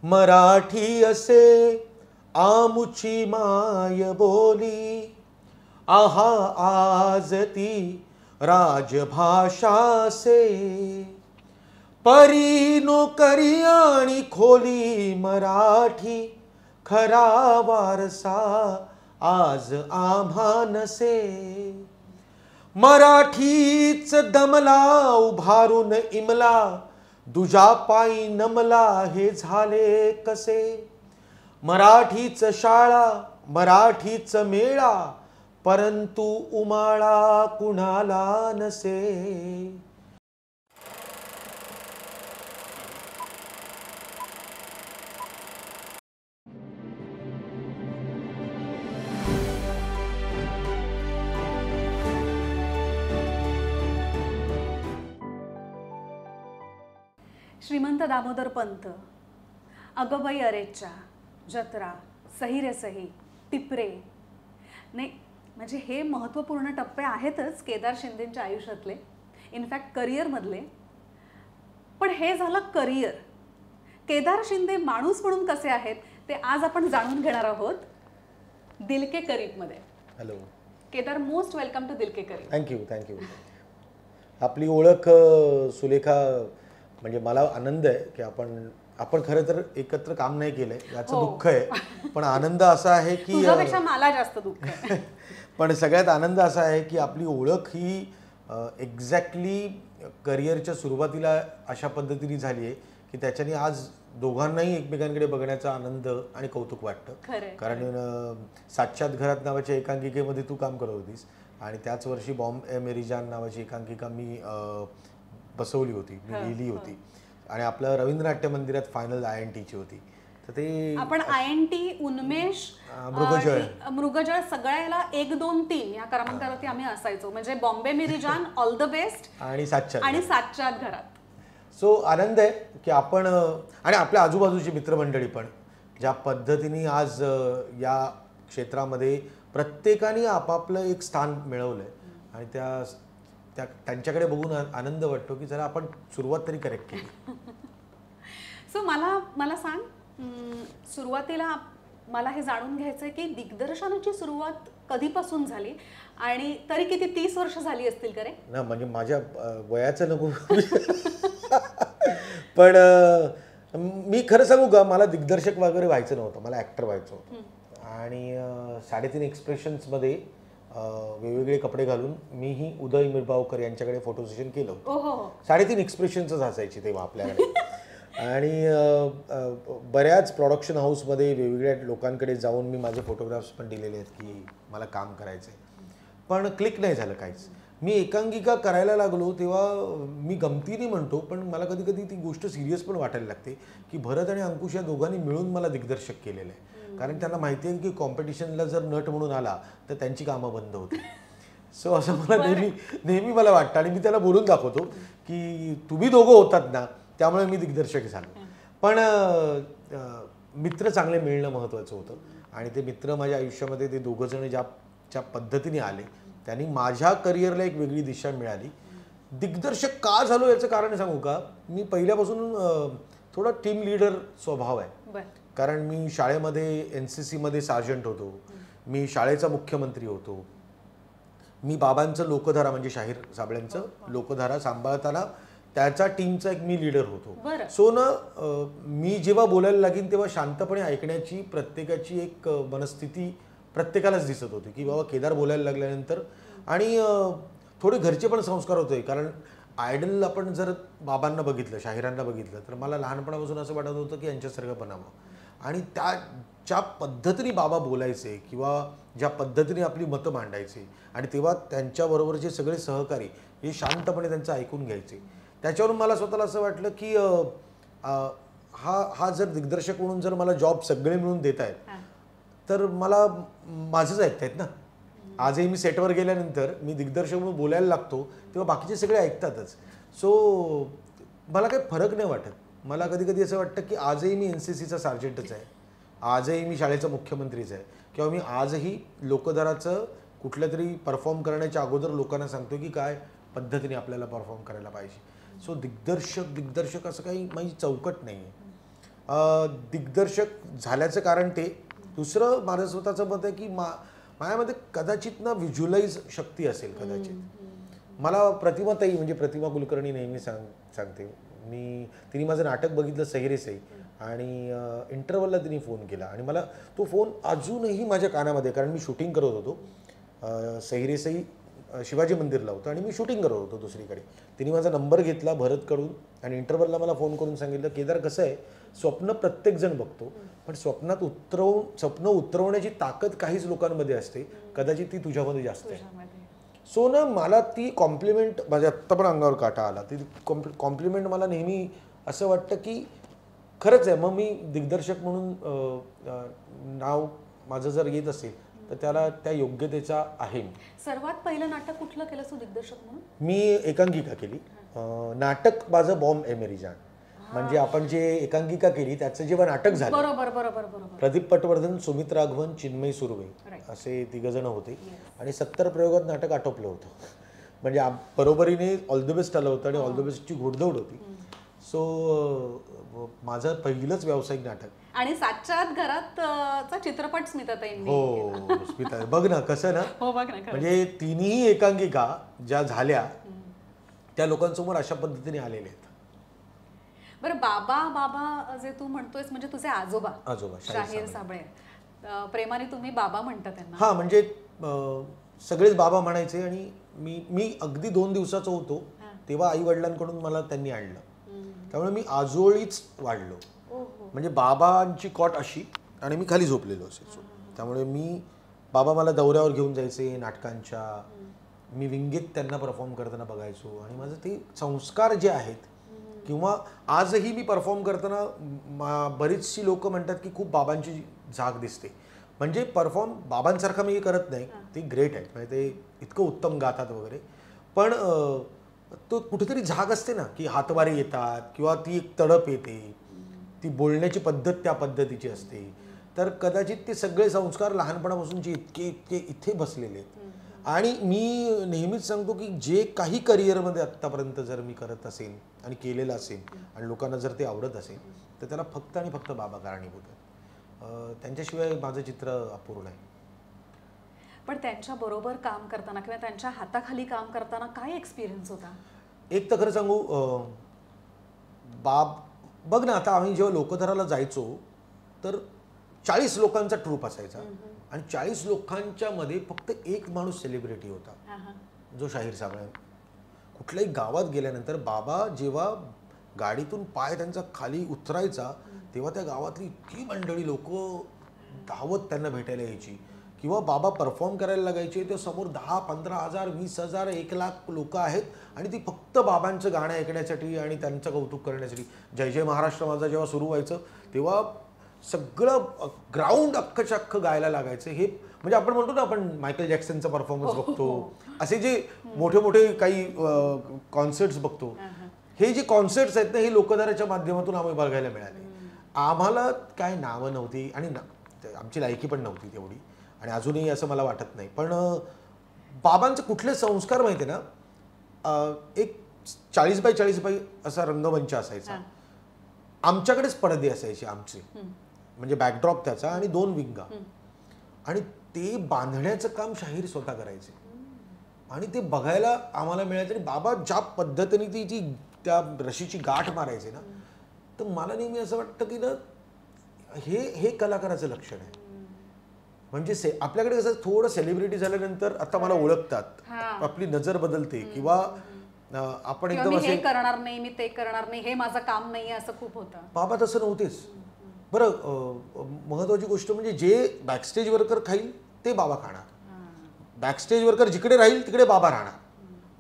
मराठी असे आमुची माय बोली, आहा आज ती राजभाषा से. परी नोकरी आणि खोली मराठी, खरा वारसा आज आम्हा नसे. मराठीच दमला उभारून इमला, दुजा पायी नमला हे झाले कसे. मराठीच शाळा मराठीच मेळा, परंतु उमाळा कुणाला नसे. श्रीमंत दामोदर पंत, अगबाई अरेच्चा, जत्रा, सही रे सही, टिपरे. नाही म्हणजे हे महत्त्वपूर्ण टप्पे आहेतच केदार शिंदेंच्या आयुष्यातले, इनफॅक्ट करिअरमधले. पण हे झालं करिअर. केदार शिंदे माणूस म्हणून कसे आहेत ते आज आपण जाणून घेणार आहोत दिल के करीबमध्ये. Hello Kedar, most welcome to Dil Ke करीब. थँक्यू. आपली ओळख सुलेखा, म्हणजे मला आनंद आहे की आपण खरं तर एकत्र काम नाही केलंय याचं दुःख आहे, पण आनंद असा आहे की तुझ्यापेक्षा मला जास्त दुःख आहे. पण सगळ्यात आनंद असा आहे की आपली ओळख ही एक्झॅक्टली करिअरच्या सुरुवातीला अशा पद्धतीने झाली आहे की त्याच्याने आज दोघांनाही एकमेकांकडे बघण्याचा आनंद आणि कौतुक वाटतं. कारण साक्षात घरात नावाच्या एकांकिकेमध्ये तू काम करत होतीस आणि त्याच वर्षी बॉम्बे मेरी जान नावाची एकांकिका मी बसवली होती, मी लिहिली होती आणि आपलं रवींद्र नाट्य मंदिरात फायनल INT ची होती. तर ते आपण INT, उन्मेष, मृगजळ सगळ्याला 1, 2, 3 या क्रमांकावरती आम्ही असायचो. म्हणजे बॉम्बे मेरी जान, ऑल द बेस्ट आणि सातच्यात घरात. सो आनंद आहे की आपण आणि आपल्या आजूबाजूची मित्रमंडळी पण ज्या पद्धतीने आज या क्षेत्रामध्ये प्रत्येकाने आपापलं एक स्थान मिळवलंय आणि त्यांच्याकडे बघून आनंद वाटतो की जरा आपण सुरुवात तरी करेक्ट केली. सो मला सांग, सुरुवातीला मला हे जाणून घ्यायचंय की दिग्दर्शनाची सुरुवात कधीपासून झाली आणि तरी किती 30 वर्ष झाली असतील का रे? ना म्हणजे माझ्या वयाचं नको पण मी खरं सांगू का, मला दिग्दर्शक वगैरे व्हायचं नव्हतं, मला ॲक्टर व्हायचं होतं. आणि 3.5 एक्सप्रेशन्समध्ये वेगवेगळे कपडे घालून मीही उदय मिरबावकर यांच्याकडे फोटो सेशन केलं होतं. 3.5 एक्सप्रेशन्सच असायची तेव्हा आपल्याकडे. आणि बऱ्याच प्रोडक्शन हाऊसमध्ये वेगवेगळ्या लोकांकडे जाऊन मी माझे फोटोग्राफ्स पण दिलेले आहेत की मला काम करायचं आहे, पण क्लिक नाही झालं काहीच. मी एकांकिका करायला लागलो तेव्हा मी गमतीने म्हणतो, पण मला कधी कधी ती गोष्ट सिरियस पण वाटायला लागते की भरत आणि अंकुश या दोघांनी मिळून मला दिग्दर्शक केलेलं आहे. कारण त्यांना माहिती आहे की कॉम्पिटिशनला जर नट म्हणून आला तर त्यांची कामं बंद होती. सो असं मला नेहमी मला वाटतं आणि मी त्याला बोलून दाखवतो की तुम्ही दोघं होतात ना, त्यामुळे मी दिग्दर्शक झालो. पण मित्र चांगले मिळणं महत्त्वाचं होतं आणि ते मित्र माझ्या आयुष्यामध्ये ते दोघंजण ज्या पद्धतीने आले त्यांनी माझ्या करिअरला एक वेगळी दिशा मिळाली. दिग्दर्शक का झालो याचं कारण सांगू का, मी पहिल्यापासून थोडा टीम लीडर स्वभाव आहे. कारण मी शाळेमध्ये NCC मध्ये सार्जंट होतो, मी शाळेचा मुख्यमंत्री होतो, मी बाबांचं लोकधारा म्हणजे शाहीर साबळ्यांचं लोकधारा सांभाळताना त्याच्या टीमचा एक मी लीडर होतो. सो ना मी जेव्हा बोलायला लागेन तेव्हा शांतपणे ऐकण्याची प्रत्येकाची एक मनस्थिती प्रत्येकालाच दिसत होती की बाबा केदार बोलायला लागल्यानंतर. आणि थोडे घरचे पण संस्कार होते, कारण आयडल आपण जर बाबांना बघितलं, शाहिरांना बघितलं, तर मला लहानपणापासून असं वाटत होतं की यांच्यासारखं बनावं. आणि ज्या पद्धतीने बाबा बोलायचे किंवा ज्या पद्धतीने आपली मतं मांडायचे आणि तेव्हा त्यांच्याबरोबरचे सगळे सहकारी हे शांतपणे त्यांचं ऐकून घ्यायचे, त्याच्यावरून मला स्वतःला असं वाटलं की हा जर दिग्दर्शक म्हणून जर मला जॉब सगळे मिळून देत आहेत तर मला माझंच ऐकतायत ना. आजही मी सेटवर गेल्यानंतर मी दिग्दर्शक म्हणून बोलायला लागतो तेव्हा बाकीचे सगळे ऐकतातच. सो मला काही फरक नाही वाटत. मला कधी कधी असं वाटतं की आजही मी NCCचा सार्जंटच आहे, आजही मी शाळेचा मुख्यमंत्रीच आहे, किंवा मी आजही लोकधाराचं कुठलं तरी परफॉर्म करण्याच्या अगोदर लोकांना सांगतो की काय पद्धतीने आपल्याला परफॉर्म करायला पाहिजे. सो दिग्दर्शक असं काही माझी चौकट नाही आहे. दिग्दर्शक झाल्याचं कारण ते. दुसरं माझं स्वतःचं मत आहे की माझ्यामध्ये कदाचित ना व्हिज्युअलाइज शक्ती असेल कदाचित. मला प्रतिमाताई म्हणजे प्रतिमा कुलकर्णी नेहमी सांगते, तिने माझं नाटक बघितलं सही रे सही आणि इंटरवलला तिने फोन केला आणि मला तो फोन अजूनही माझ्या कानामध्ये, कारण मी शूटिंग करत होतो सही रे सही शिवाजी मंदिरला होतं आणि मी शूटिंग करत होतो दुसरीकडे. तिने माझा नंबर घेतला भरतकडून आणि इंटरवलला मला फोन करून सांगितलं, केदार कसं आहे, स्वप्न प्रत्येकजण बघतो पण स्वप्न उतरवण्याची ताकद काहीच लोकांमध्ये असते, कदाचित ती तुझ्यामध्ये जास्त आहे. सो ना मला ती कॉम्प्लिमेंट, माझ्या आत्ता पण अंगावर काटा आला, ती कॉम्प्लिमेंट मला नेहमी असं वाटतं की खरंच आहे. मग मी दिग्दर्शक म्हणून नाव माझं जर येत असेल तर त्याला त्या योग्यतेचा आहे. सर्वात पहिलं नाटक कुठलं केलं तू दिग्दर्शक म्हणून? मी एकांकिका केली. नाटक माझं बॉम्ब ए मेरी जान, म्हणजे आपण जे एकांकिका केली त्याचं जेव्हा नाटक झालं, बरोबर बरोबर बरोबर, प्रदीप पटवर्धन, सुमित राघवन, चिन्मयी सुर्वे असे 3 जण होते आणि 70 प्रयोगात नाटक आटोपलं होतं. म्हणजे बरोबरीने ऑल द बेस्ट आलं होतं आणि ऑल द बेस्टची घोडदौड होती. सो माझं पहिलंच व्यावसायिक नाटक. आणि 7च्या आत घरात चा चित्रपट स्मिताताईंनी. हो स्मिता, बघ ना कसं ना, हो बघ ना, म्हणजे तिन्ही एकांकिका ज्या झाल्या त्या लोकांसमोर अशा पद्धतीने आलेल्या आहेत. बरं, बाबा बाबा जे तू म्हणतोयस म्हणजे तुझे आजोबा शाहीर साबळे, प्रेमाने तुम्ही बाबा म्हणता त्यांना? हा, म्हणजे सगळेच बाबा म्हणायचे आणि मी अगदी 2 दिवसाचा होतो तेव्हा आई वडिलांकडून मला त्यांनी आणलं, त्यामुळे मी आजोळीच वाढलो. म्हणजे बाबांची कॉट अशी आणि मी खाली झोपलेलो असायचो. त्यामुळे बाबा मला दौऱ्यावर घेऊन जायचे नाटकांच्या, मी विंगेत त्यांना परफॉर्म करताना बघायचो आणि माझं ते संस्कार जे आहेत, किंवा आजही मी परफॉर्म करताना बरीचशी लोक म्हणतात की खूप बाबांची झाक दिसते. म्हणजे परफॉर्म बाबांसारखा मी करत नाही, ते ग्रेट आहेत, म्हणजे ते इतकं उत्तम गातात वगैरे, पण तो कुठेतरी झाक असते ना की हातवारे येतात किंवा ती एक तडप येते, ती बोलण्याची पद्धत त्या पद्धतीची असते. तर कदाचित ते सगळे संस्कार लहानपणापासूनचे इतके इथे बसलेले आहेत. आणि मी नेहमीच सांगतो की जे काही करिअरमध्ये आत्तापर्यंत जर मी करत असेल आणि केलेलं असेल आणि लोकांना जर ते आवडत असेल तर त्याला फक्त आणि फक्त बाबा कारणीभूत आहेत. त्यांच्याशिवाय माझं चित्र अपूर्ण आहे. पण त्यांच्या बरोबर काम करताना किंवा त्यांच्या हाताखाली काम करताना काय एक्सपिरियन्स होता? एक तर खरं सांगू, बघ ना, आता आम्ही जेव्हा लोकधराला जायचो तर 40 लोकांचा ट्रूप असायचा आणि 40 लोकांच्या मध्ये फक्त एक माणूस सेलिब्रिटी होता, जो शाहीर साबळे. कुठल्याही गावात गेल्यानंतर बाबा जेव्हा गाडीतून पाय त्यांचा खाली उतरायचा तेव्हा त्या गावातली इतकी मंडळी लोक धावत त्यांना भेटायला यायची, किंवा बाबा परफॉर्म करायला लागायचे तेव्हा समोर 10-15,000 20,000 1,00,000 लोक आहेत आणि ती फक्त बाबांचं गाणं ऐकण्यासाठी आणि त्यांचं कौतुक करण्यासाठी. जय जय महाराष्ट्र माझा जेव्हा सुरू व्हायचं तेव्हा सगळं ग्राउंड अख्खच्या अख्खं गायला लागायचं. हे म्हणजे आपण म्हणतो ना, आपण मायकल जॅक्सनचा परफॉर्मन्स बघतो, असे जे मोठे मोठे काही कॉन्सर्ट्स बघतो, हे जे कॉन्सर्ट्स आहेत ना, हे लोकधाराच्या माध्यमातून आम्ही बघायला मिळाले. आम्हाला काय नावं नव्हती आणि आमची लायकी पण नव्हती तेवढी, आणि अजूनही असं मला वाटत नाही. पण बाबांचे कुठले संस्कार माहिती आहे ना, एक 40 बाय 40 बाय असा रंगमंच असायचा, आमच्याकडेच पडदे असायचे आमचे, म्हणजे बॅकड्रॉप त्याचा आणि 2 विंगा, आणि ते बांधण्याचं काम शाहीर स्वतः करायचे आणि ते बघायला आम्हाला मिळायचं. आणि बाबा ज्या पद्धतीने ती त्या रशीची गाठ मारायचे ना, तर मला नेहमी असं वाटतं की ना, हे कलाकाराचं लक्षण आहे. म्हणजे आपल्याकडे कसं थोडं सेलिब्रिटी झाल्यानंतर आता मला ओळखतात, आपली नजर बदलते, किंवा आपण एकदम असे करणार नाही, मी ते करणार नाही, हे माझं काम नाही, असं खूप होतं. बाबा तसं नव्हतेच. बरं, महत्वाची गोष्ट म्हणजे जे बॅकस्टेज वर्कर खाईल ते बाबा खाणार, बॅकस्टेज वर्कर जिकडे राहील तिकडे बाबा राहणार.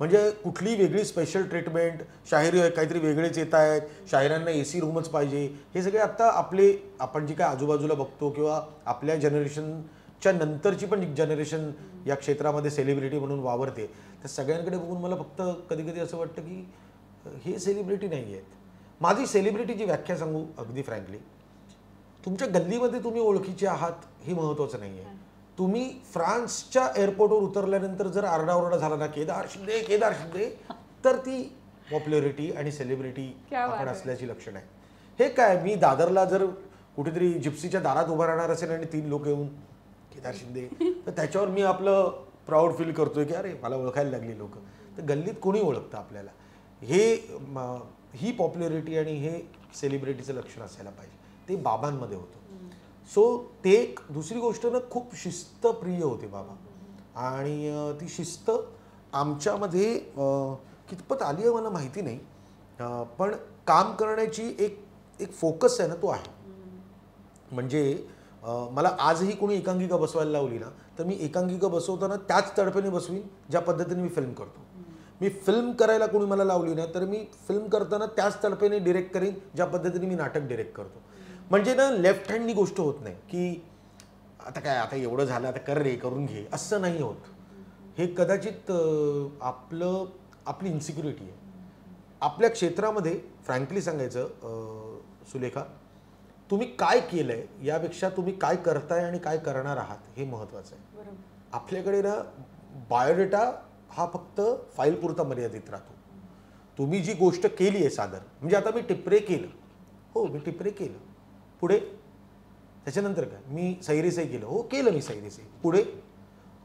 म्हणजे कुठली वेगळी स्पेशल ट्रीटमेंट, शाहीर काहीतरी वेगळेच येत आहेत, शाहिरांना AC रूमच पाहिजे, हे सगळे आत्ता आपण जे काय आजूबाजूला बघतो किंवा आपल्या जनरेशनच्या नंतरची पण जनरेशन या क्षेत्रामध्ये सेलिब्रिटी म्हणून वावरते, तर सगळ्यांकडे बघून मला फक्त कधी कधी असं वाटतं की हे सेलिब्रिटी नाही आहेत. माझी सेलिब्रिटीची व्याख्या सांगू अगदी फ्रँकली, तुमच्या गल्लीमध्ये तुम्ही ओळखीचे आहात हे महत्त्वाचं नाही आहे. तुम्ही फ्रान्सच्या एअरपोर्टवर उतरल्यानंतर जर आरडाओरडा झाला ना, केदार शिंदे केदार शिंदे, तर ती पॉप्युलरिटी आणि सेलिब्रिटी आपण असल्याची लक्षण आहे. हे काय, मी दादरला जर कुठेतरी जिप्सीच्या दारात उभा राहणार असेल आणि 3 लोक येऊन केदार शिंदे, तर त्याच्यावर मी आपलं प्राऊड फील करतोय की अरे मला ओळखायला लागली लोक. तर गल्लीत कोणी ओळखतं आपल्याला. ही पॉप्युलरिटी आणि हे सेलिब्रिटीचं लक्षण असायला पाहिजे. ते बाबांमध्ये होतं. सो ते एक. दुसरी गोष्ट ना, खूप शिस्तप्रिय होते बाबा. आणि ती शिस्त आमच्यामध्ये कितपत आली आहे मला माहिती नाही, पण काम करण्याची एक फोकस आहे ना, तो आहे. म्हणजे मला आजही कोणी एकांकिका बसवायला लावली ना, तर मी एकांकिका बसवताना त्याच तडफेने बसवीन ज्या पद्धतीने मी फिल्म करतो. मी फिल्म करायला कोणी मला लावली ना, तर मी फिल्म करताना त्याच तडफेने डिरेक्ट करीन ज्या पद्धतीने मी नाटक डिरेक्ट करतो. म्हणजे ना, लेफ्ट हँडनी गोष्ट होत नाही की आता काय, आता एवढं झालं, आता कर रे, करून घे, असं नाही होत. हे कदाचित आपली इन्सिक्युरिटी आहे. आपल्या क्षेत्रामध्ये फ्रँकली सांगायचं सुलेखा, तुम्ही काय केलंय यापेक्षा तुम्ही काय करताय आणि काय करणार आहात हे महत्त्वाचं आहे. आपल्याकडे ना बायोडेटा हा फक्त फाईल पुरता मर्यादित राहतो. तुम्ही जी गोष्ट केली आहे सादर, म्हणजे आता मी टिपरे केलं, हो मी टिपरे केलं, पुढे त्याच्यानंतर काय, मी सैरीसई केलं, हो केलं मी सैरीसई, पुढे.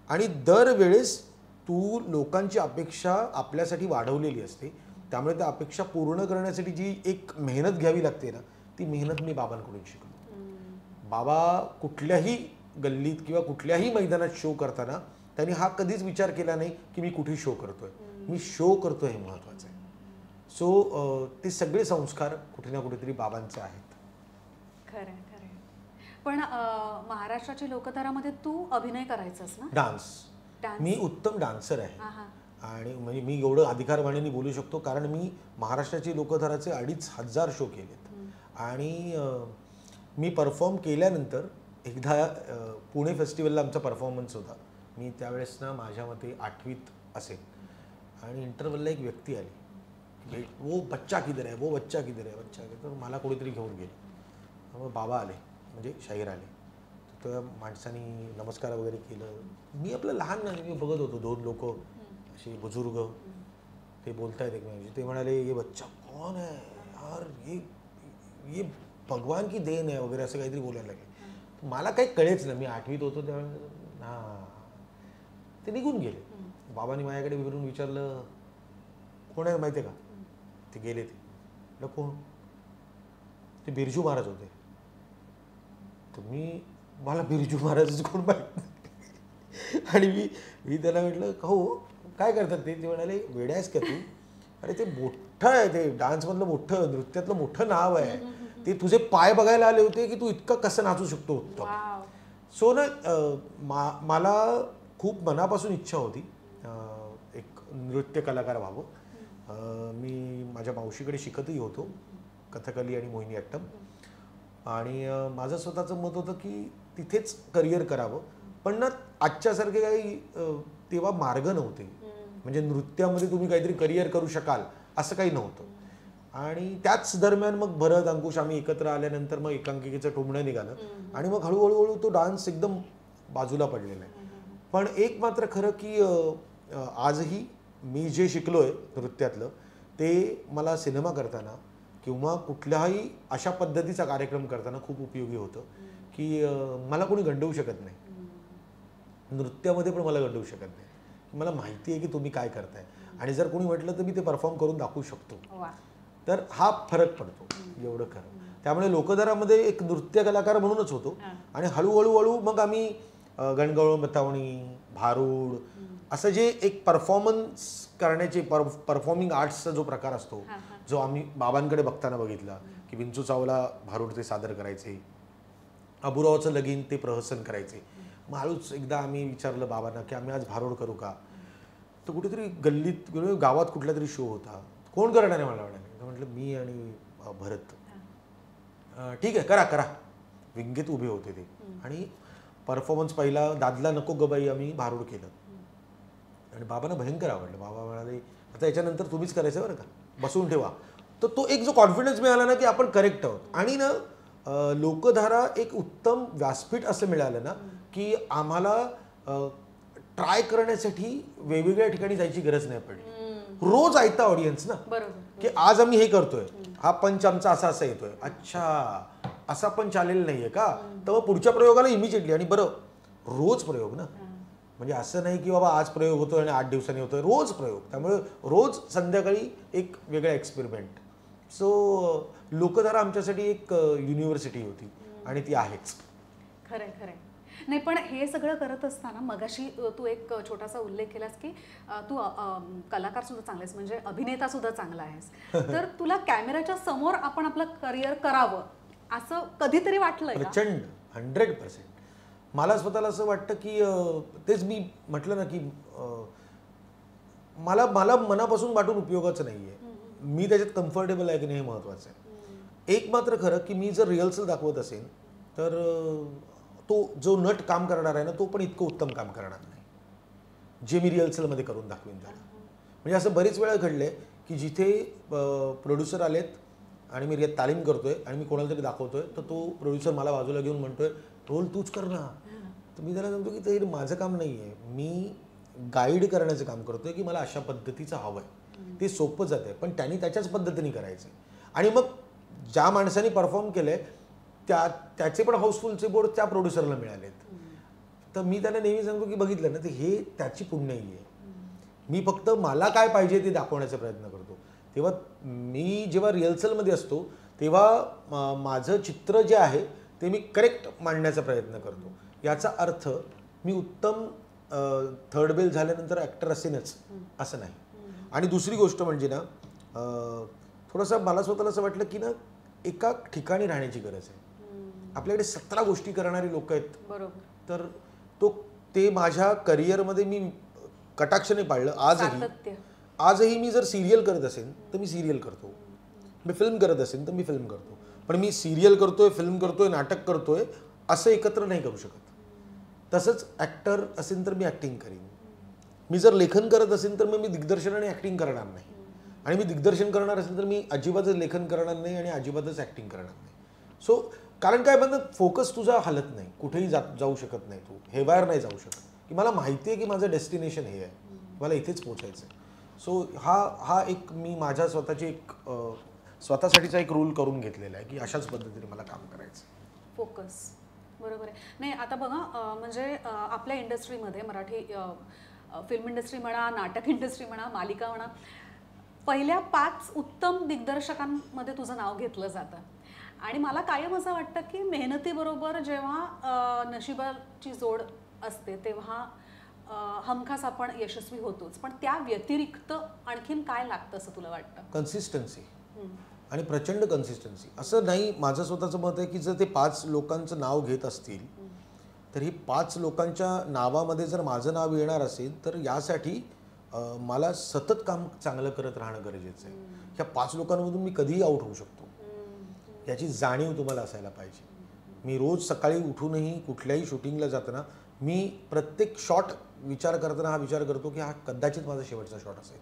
आणि दरवेळेस तू लोकांची अपेक्षा आपल्यासाठी वाढवलेली असते, त्यामुळे त्या अपेक्षा पूर्ण करण्यासाठी जी एक मेहनत घ्यावी लागते ना, ती मेहनत मी बाबांकडून शिकलो. बाबा कुठल्याही गल्लीत किंवा कुठल्याही मैदानात शो करताना त्यांनी हा कधीच विचार केला नाही की मी कुठे शो करतोय, मी शो करतोय हे महत्त्वाचं आहे. सो ते सगळे संस्कार कुठे ना कुठेतरी बाबांचे आहेत. खरं खरं. पण महाराष्ट्राच्या लोकधारामध्ये तू अभिनय करायचास ना? डान्स. मी उत्तम डान्सर आहे. आणि म्हणजे मी एवढं अधिकारवाणीने बोलू शकतो कारण मी महाराष्ट्राची लोकधाराचे 2500 शो केलेत. आणि मी परफॉर्म केल्यानंतर एकदा पुणे फेस्टिवलला आमचा परफॉर्मन्स होता. मी त्यावेळेस ना माझ्या मते 8वीत असेल. आणि इंटरवलला एक व्यक्ती आली, वो बच्चा किधर आहे, वो बच्चा किधर आहे, बच्चा किधर. तर मला कोणीतरी घेऊन गेले. मग बाबा आले, म्हणजे शाहीर आले. तर त्या माणसाने नमस्कार वगैरे केलं. मी आपलं लहान नाही, मी बघत होतो 2 लोक असे बुजुर्ग, ते बोलतायत एकमेकांशी. ते म्हणाले ये बच्चा कौन है यार, ये भगवान की देन आहे वगैरे असं काहीतरी बोलायला लागले. मला काही कळेच ना, मी 8वीत होतो त्यावेळेस. हां, ते निघून गेले. बाबांनी माझ्याकडे फिरून विचारलं कोण आहे माहिती आहे का. ते गेले. ते कोण, ते बिरजू महाराज होते. तर मला बिरजू महाराज कोण माहिती. आणि मी त्यांना म्हटलं हो काय करतात ते. म्हणाले वेड्या आहेस का तू, अरे ते मोठं आहे, ते डान्समधलं मोठं, नृत्यातलं मोठं नाव आहे, ते तुझे पाय बघायला आले होते की तू इतकं कसं नाचू शकतो. सो ना मला खूप मनापासून इच्छा होती एक नृत्य कलाकार व्हावं. मी माझ्या मावशीकडे शिकतही होतो कथकली आणि मोहिनीअट्टम. आणि माझं स्वतःचं मत होतं की तिथेच करिअर करावं. पण ना आजच्यासारखे काही तेव्हा मार्ग नव्हते. म्हणजे नृत्यामध्ये तुम्ही काहीतरी करिअर करू शकाल असं काही नव्हतं. आणि त्याच दरम्यान मग भरत अंकुश आम्ही एकत्र आल्यानंतर मग एकांकिकेचं टोमणं निघालं. आणि मग हळूहळू तो डान्स एकदम बाजूला पडलेला आहे. पण एक मात्र खरं की आजही मी जे शिकलोय नृत्यातलं ते मला सिनेमा करताना किंवा कुठल्याही अशा पद्धतीचा कार्यक्रम करताना खूप उपयोगी होतं. की मला कोणी गंडवू शकत नाही, नृत्यामध्ये पण मला गंडवू शकत नाही. मला माहिती आहे की तुम्ही काय करताय आणि जर कोणी म्हटलं तर मी ते परफॉर्म करून दाखवू शकतो. तर हा फरक पडतो एवढं खरं. त्यामुळे लोकधारामध्ये एक नृत्य कलाकार म्हणूनच होतो. आणि हळूहळू मग आम्ही गणगवळण बतावणी, भारूड असं जे एक परफॉर्मन्स करण्याचे परफॉर्मिंग आर्ट्सचा जो प्रकार असतो जो आम्ही बाबांकडे बघताना बघितला की विंचू चावला भारूड ते सादर करायचे, अबुरावचं लगीन ते प्रहसन करायचे. मग हळूच एकदा आम्ही विचारलं बाबांना की आम्ही आज भारूड करू का. तर कुठेतरी गल्लीत गावात कुठला तरी शो होता, कोण करणार आहे मला म्हणाले. म्हटलं मी आणि भरत. ठीक आहे करा करा. विंगेत उभे होते ते. आणि परफॉर्मन्स पहिला दादला नको गबाई आम्ही भारूड केलं. आणि बाबांना भयंकर आवडलं. बाबा म्हणाले आता याच्यानंतर तुम्हीच करायचं बरं का, बसून ठेवा. तर तो एक जो कॉन्फिडन्स मिळाला ना की आपण करेक्ट आहोत. आणि ना लोकधारा एक उत्तम व्यासपीठ असं मिळालं ना की आम्हाला ट्राय करण्यासाठी वेगवेगळ्या ठिकाणी जायची गरज नाही पडली. रोज ऐकता ऑडियन्स ना की आज आम्ही हे करतोय, हा पंच आमचा असा असा येतोय, अच्छा असा पंच आलेला नाहीये का, तर मग पुढच्या प्रयोगाला इमिजिएटली. आणि बरं रोज प्रयोग ना, म्हणजे असं नाही की बाबा आज प्रयोग होतोय आणि 8 दिवसांनी होतोय, रोज प्रयोग. त्यामुळे रोज संध्याकाळी एक वेगळा एक्सपेरिमेंट. सो लोकधारा आमच्यासाठी एक युनिव्हर्सिटी होती आणि ती आहेच. खरंय खरंय. नाही पण हे सगळं करत असताना मगाशी तू एक छोटासा उल्लेख केलास की तू कलाकार सुद्धा चांगला आहेस, म्हणजे अभिनेता सुद्धा चांगला आहेस. तर तुला कॅमेऱ्याच्या समोर आपण आपलं करिअर करावं असं कधीतरी वाटलंय का? प्रचंड 100%. मला स्वतःला असं वाटतं की तेच मी म्हटलं ना की मला मला मनापासून वाटून उपयोगाचं नाही आहे. मी त्याच्यात कम्फर्टेबल आहे की नाही हे महत्त्वाचं आहे. एक मात्र खरं की मी जर रिहर्सल दाखवत असेल तर तो जो नट काम करणार आहे ना तो पण इतकं उत्तम काम करणार नाही जे मी रिहर्सलमध्ये करून दाखवीन त्याला. म्हणजे असं बरेच वेळा घडलं आहे की जिथे प्रोड्युसर आलेत आणि मी तालीम करतोय आणि मी कोणाला तरी दाखवतोय तर तो प्रोड्युसर मला बाजूला घेऊन म्हणतोय रोल तूच कर ना. तर मी त्याला सांगतो की ते माझं काम नाही आहे, मी गाईड करण्याचं काम करतोय की मला अशा पद्धतीचं हवं आहे. ते सोपं जात आहे पण त्यांनी त्याच्याच पद्धतीने करायचं. आणि मग ज्या माणसाने परफॉर्म केलंय त्याचे पण हाऊसफुलचे बोर्ड त्या प्रोड्युसरला मिळालेत. तर मी त्यांना नेहमी सांगतो की बघितलं ना ते हे त्याची पुण्याई आहे. मी फक्त मला काय पाहिजे ते दाखवण्याचा प्रयत्न करतो. तेव्हा मी जेव्हा रिहर्सलमध्ये असतो तेव्हा माझं चित्र जे आहे ते मी करेक्ट मांडण्याचा प्रयत्न करतो. याचा अर्थ मी उत्तम थर्ड बेल झाल्यानंतर ॲक्टर असेनच असं नाही. आणि दुसरी गोष्ट म्हणजे ना थोडंसं मला स्वतःला असं वाटलं की ना एका ठिकाणी राहण्याची गरज आहे. आपल्याकडे 17 गोष्टी करणारी लोक आहेत. बरोबर. तर ते माझ्या करिअरमध्ये मी कटाक्षाने पाळलं. आजही मी जर सिरियल करत असेल तर मी सिरियल करतो, मी फिल्म करत असेल तर मी फिल्म करतो. पण मी सिरियल करतोय, फिल्म करतोय, नाटक करतोय असं एकत्र नाही करू शकत. तसंच ॲक्टर असेल तर मी ॲक्टिंग करीन. मी जर लेखन करत असेल तर मग मी दिग्दर्शन आणि ॲक्टिंग करणार नाही. आणि मी दिग्दर्शन करणार असेल तर मी अजिबातच लेखन करणार नाही आणि अजिबातच ॲक्टिंग करणार नाही. सो कारण काय म्हणतात फोकस तुझा हलत नाही, कुठेही जाऊ शकत नाही, तू हेवायर नाही जाऊ शकत. की मला माहिती आहे की माझं डेस्टिनेशन हे आहे, मला इथेच पोचायचं आहे. सो हा एक मी माझ्या स्वतःसाठीचा एक रूल करून घेतलेला आहे की अशाच पद्धतीने मला काम करायचं. फोकस. बरोबर आहे. नाही आता बघा म्हणजे आपल्या इंडस्ट्रीमध्ये मराठी फिल्म इंडस्ट्री म्हणा, नाटक इंडस्ट्री म्हणा, मालिका म्हणा, पहिल्या 5 उत्तम दिग्दर्शकांमध्ये तुझं नाव घेतलं जातं. आणि मला कायम असं वाटतं की मेहनतीबरोबर जेव्हा नशिबाची जोड असते तेव्हा हमखास आपण यशस्वी होतोच. पण त्या व्यतिरिक्त आणखीन काय लागतं असं तुला वाटतं? कन्सिस्टन्सी आणि प्रचंड कन्सिस्टन्सी. असं नाही, माझं स्वतःचं मत आहे की जर ते 5 लोकांचं नाव घेत असतील तर ही 5 लोकांच्या नावामध्ये जर माझं नाव येणार असेल तर यासाठी मला सतत काम चांगलं करत राहणं गरजेचं आहे. ह्या 5 लोकांमधून मी कधीही आउट होऊ शकतो याची जाणीव तुम्हाला असायला पाहिजे. मी रोज सकाळी उठूनही कुठल्याही शूटिंगला जाताना मी प्रत्येक शॉट विचार करताना हा विचार करतो की हा कदाचित माझा शेवटचा शॉट असेल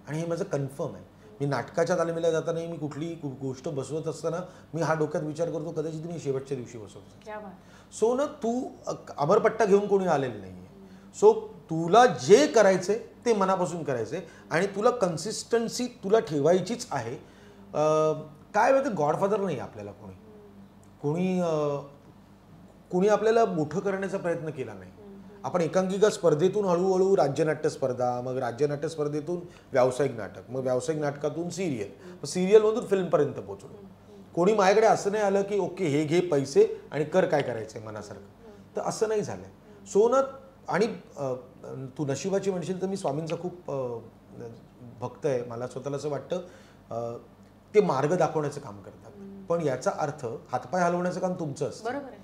आणि हे माझं कन्फर्म आहे. मी नाटकाच्या तालमीला जातानाही मी कुठली गोष्ट बसवत असताना मी हा डोक्यात विचार करतो कदाचित मी शेवटच्या दिवशी बसवतो. सो ना तू अमरपट्टा घेऊन कोणी आलेलं नाही आहे. सो तुला जे करायचंय ते मनापासून करायचंय आणि तुला कन्सिस्टन्सी तुला ठेवायचीच आहे. काय माहिती गॉडफादर नाही आपल्याला कोणी आपल्याला मोठं करण्याचा प्रयत्न केला नाही. आपण एकांकिका स्पर्धेतून हळूहळू राज्यनाट्य स्पर्धा, मग राज्यनाट्य स्पर्धेतून व्यावसायिक नाटक, मग व्यावसायिक नाटकातून सिरियल, मग सिरियलमधून फिल्मपर्यंत पोहोचलो. कोणी माझ्याकडे असं नाही आलं की ओके हे घे पैसे आणि कर काय करायचं आहे मनासारखं, तर असं नाही झालं. सो ना आणि तू नशिबाची म्हणशील तर मी स्वामींचा खूप भक्त आहे. मला स्वतःला असं वाटतं ते मार्ग दाखवण्याचं काम करतात, पण याचा अर्थ हातपाय हलवण्याचं काम तुमचं असतं. बरोबर आहे.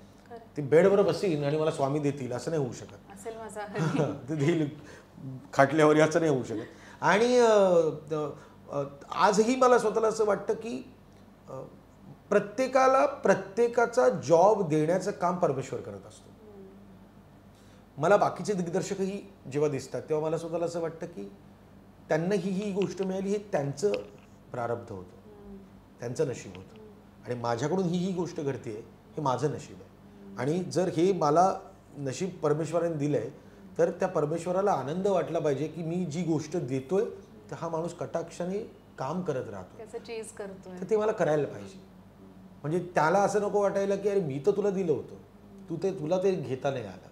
ते बेडवर बसीन आणि मला स्वामी देतील असं नाही होऊ शकत. असेल माझा ते देईल खाटल्यावर याचं नाही होऊ शकत. आणि आजही मला स्वतःला असं वाटतं की प्रत्येकाला प्रत्येकाचा जॉब देण्याचं काम परमेश्वर करत असतो. मला बाकीचे दिग्दर्शकही जेव्हा दिसतात तेव्हा मला स्वतःला असं वाटतं की त्यांना ही गोष्ट मिळाली हे त्यांचं प्रारब्ध होतं, त्यांचं नशीब होतं आणि माझ्याकडून ही गोष्ट घडते हे माझं नशीब आहे. आणि जर हे मला नशीब परमेश्वराने दिलं आहे तर त्या परमेश्वराला आनंद वाटला पाहिजे की मी जी गोष्ट देतोय तर हा माणूस कटाक्षाने काम करत राहतो त्याचं चीज करतोय. तर ते मला करायला पाहिजे. म्हणजे त्याला असं नको वाटायला की अरे मी तर तुला दिलं होतं, तुला ते घेता नाही आलं.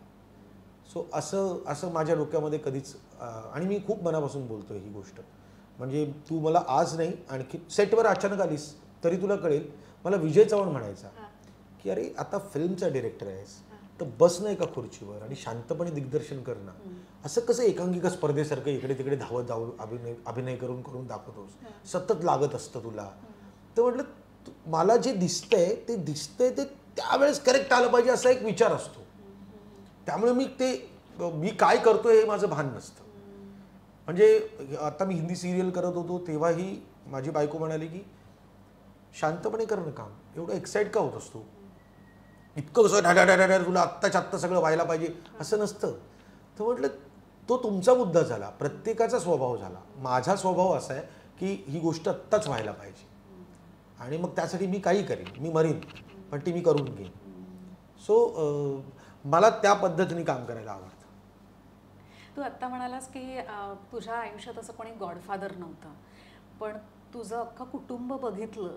सो असं माझ्या डोक्यामध्ये कधीच आणि मी खूप मनापासून बोलतो ही गोष्ट. म्हणजे तू मला आज नाही आणखी सेटवर अचानक आलीस तरी तुला कळेल. मला विजय चव्हाण म्हणायचा की अरे आता फिल्मचा डिरेक्टर आहेस तर बस नाही एका खुर्चीवर आणि शांतपणे दिग्दर्शन करणं. असं कसं एकांकिका स्पर्धेसारखं इकडे तिकडे धावत जाऊन अभिनय करून दाखवतोस, सतत लागत असतं तुला. तर म्हटलं मला जे दिसतंय ते त्यावेळेस करेक्ट आलं पाहिजे असा एक विचार असतो. त्यामुळे मी काय करतोय हे माझं भान नसतं. म्हणजे आता मी हिंदी सिरियल करत होतो तेव्हाही माझी बायको म्हणाली की शांतपणे करणं काम, एवढं एक्साइट का होत असतो, इतकं कसं ढाढा तुला आत्ताच्या आत्ता सगळं व्हायला पाहिजे असं नसतं. तर म्हटलं तो तुमचा मुद्दा झाला, प्रत्येकाचा स्वभाव झाला. माझा स्वभाव असा आहे की ही गोष्ट आत्ताच व्हायला पाहिजे आणि मग त्यासाठी मी काही करीन, मी मरीन पण ती मी करून घेईन. सो मला त्या पद्धतीने काम करायला आवडतं. तू आत्ता म्हणालास की तुझ्या आयुष्यात असं कोणी गॉडफादर नव्हतं, पण तुझं अख्खं कुटुंब बघितलं,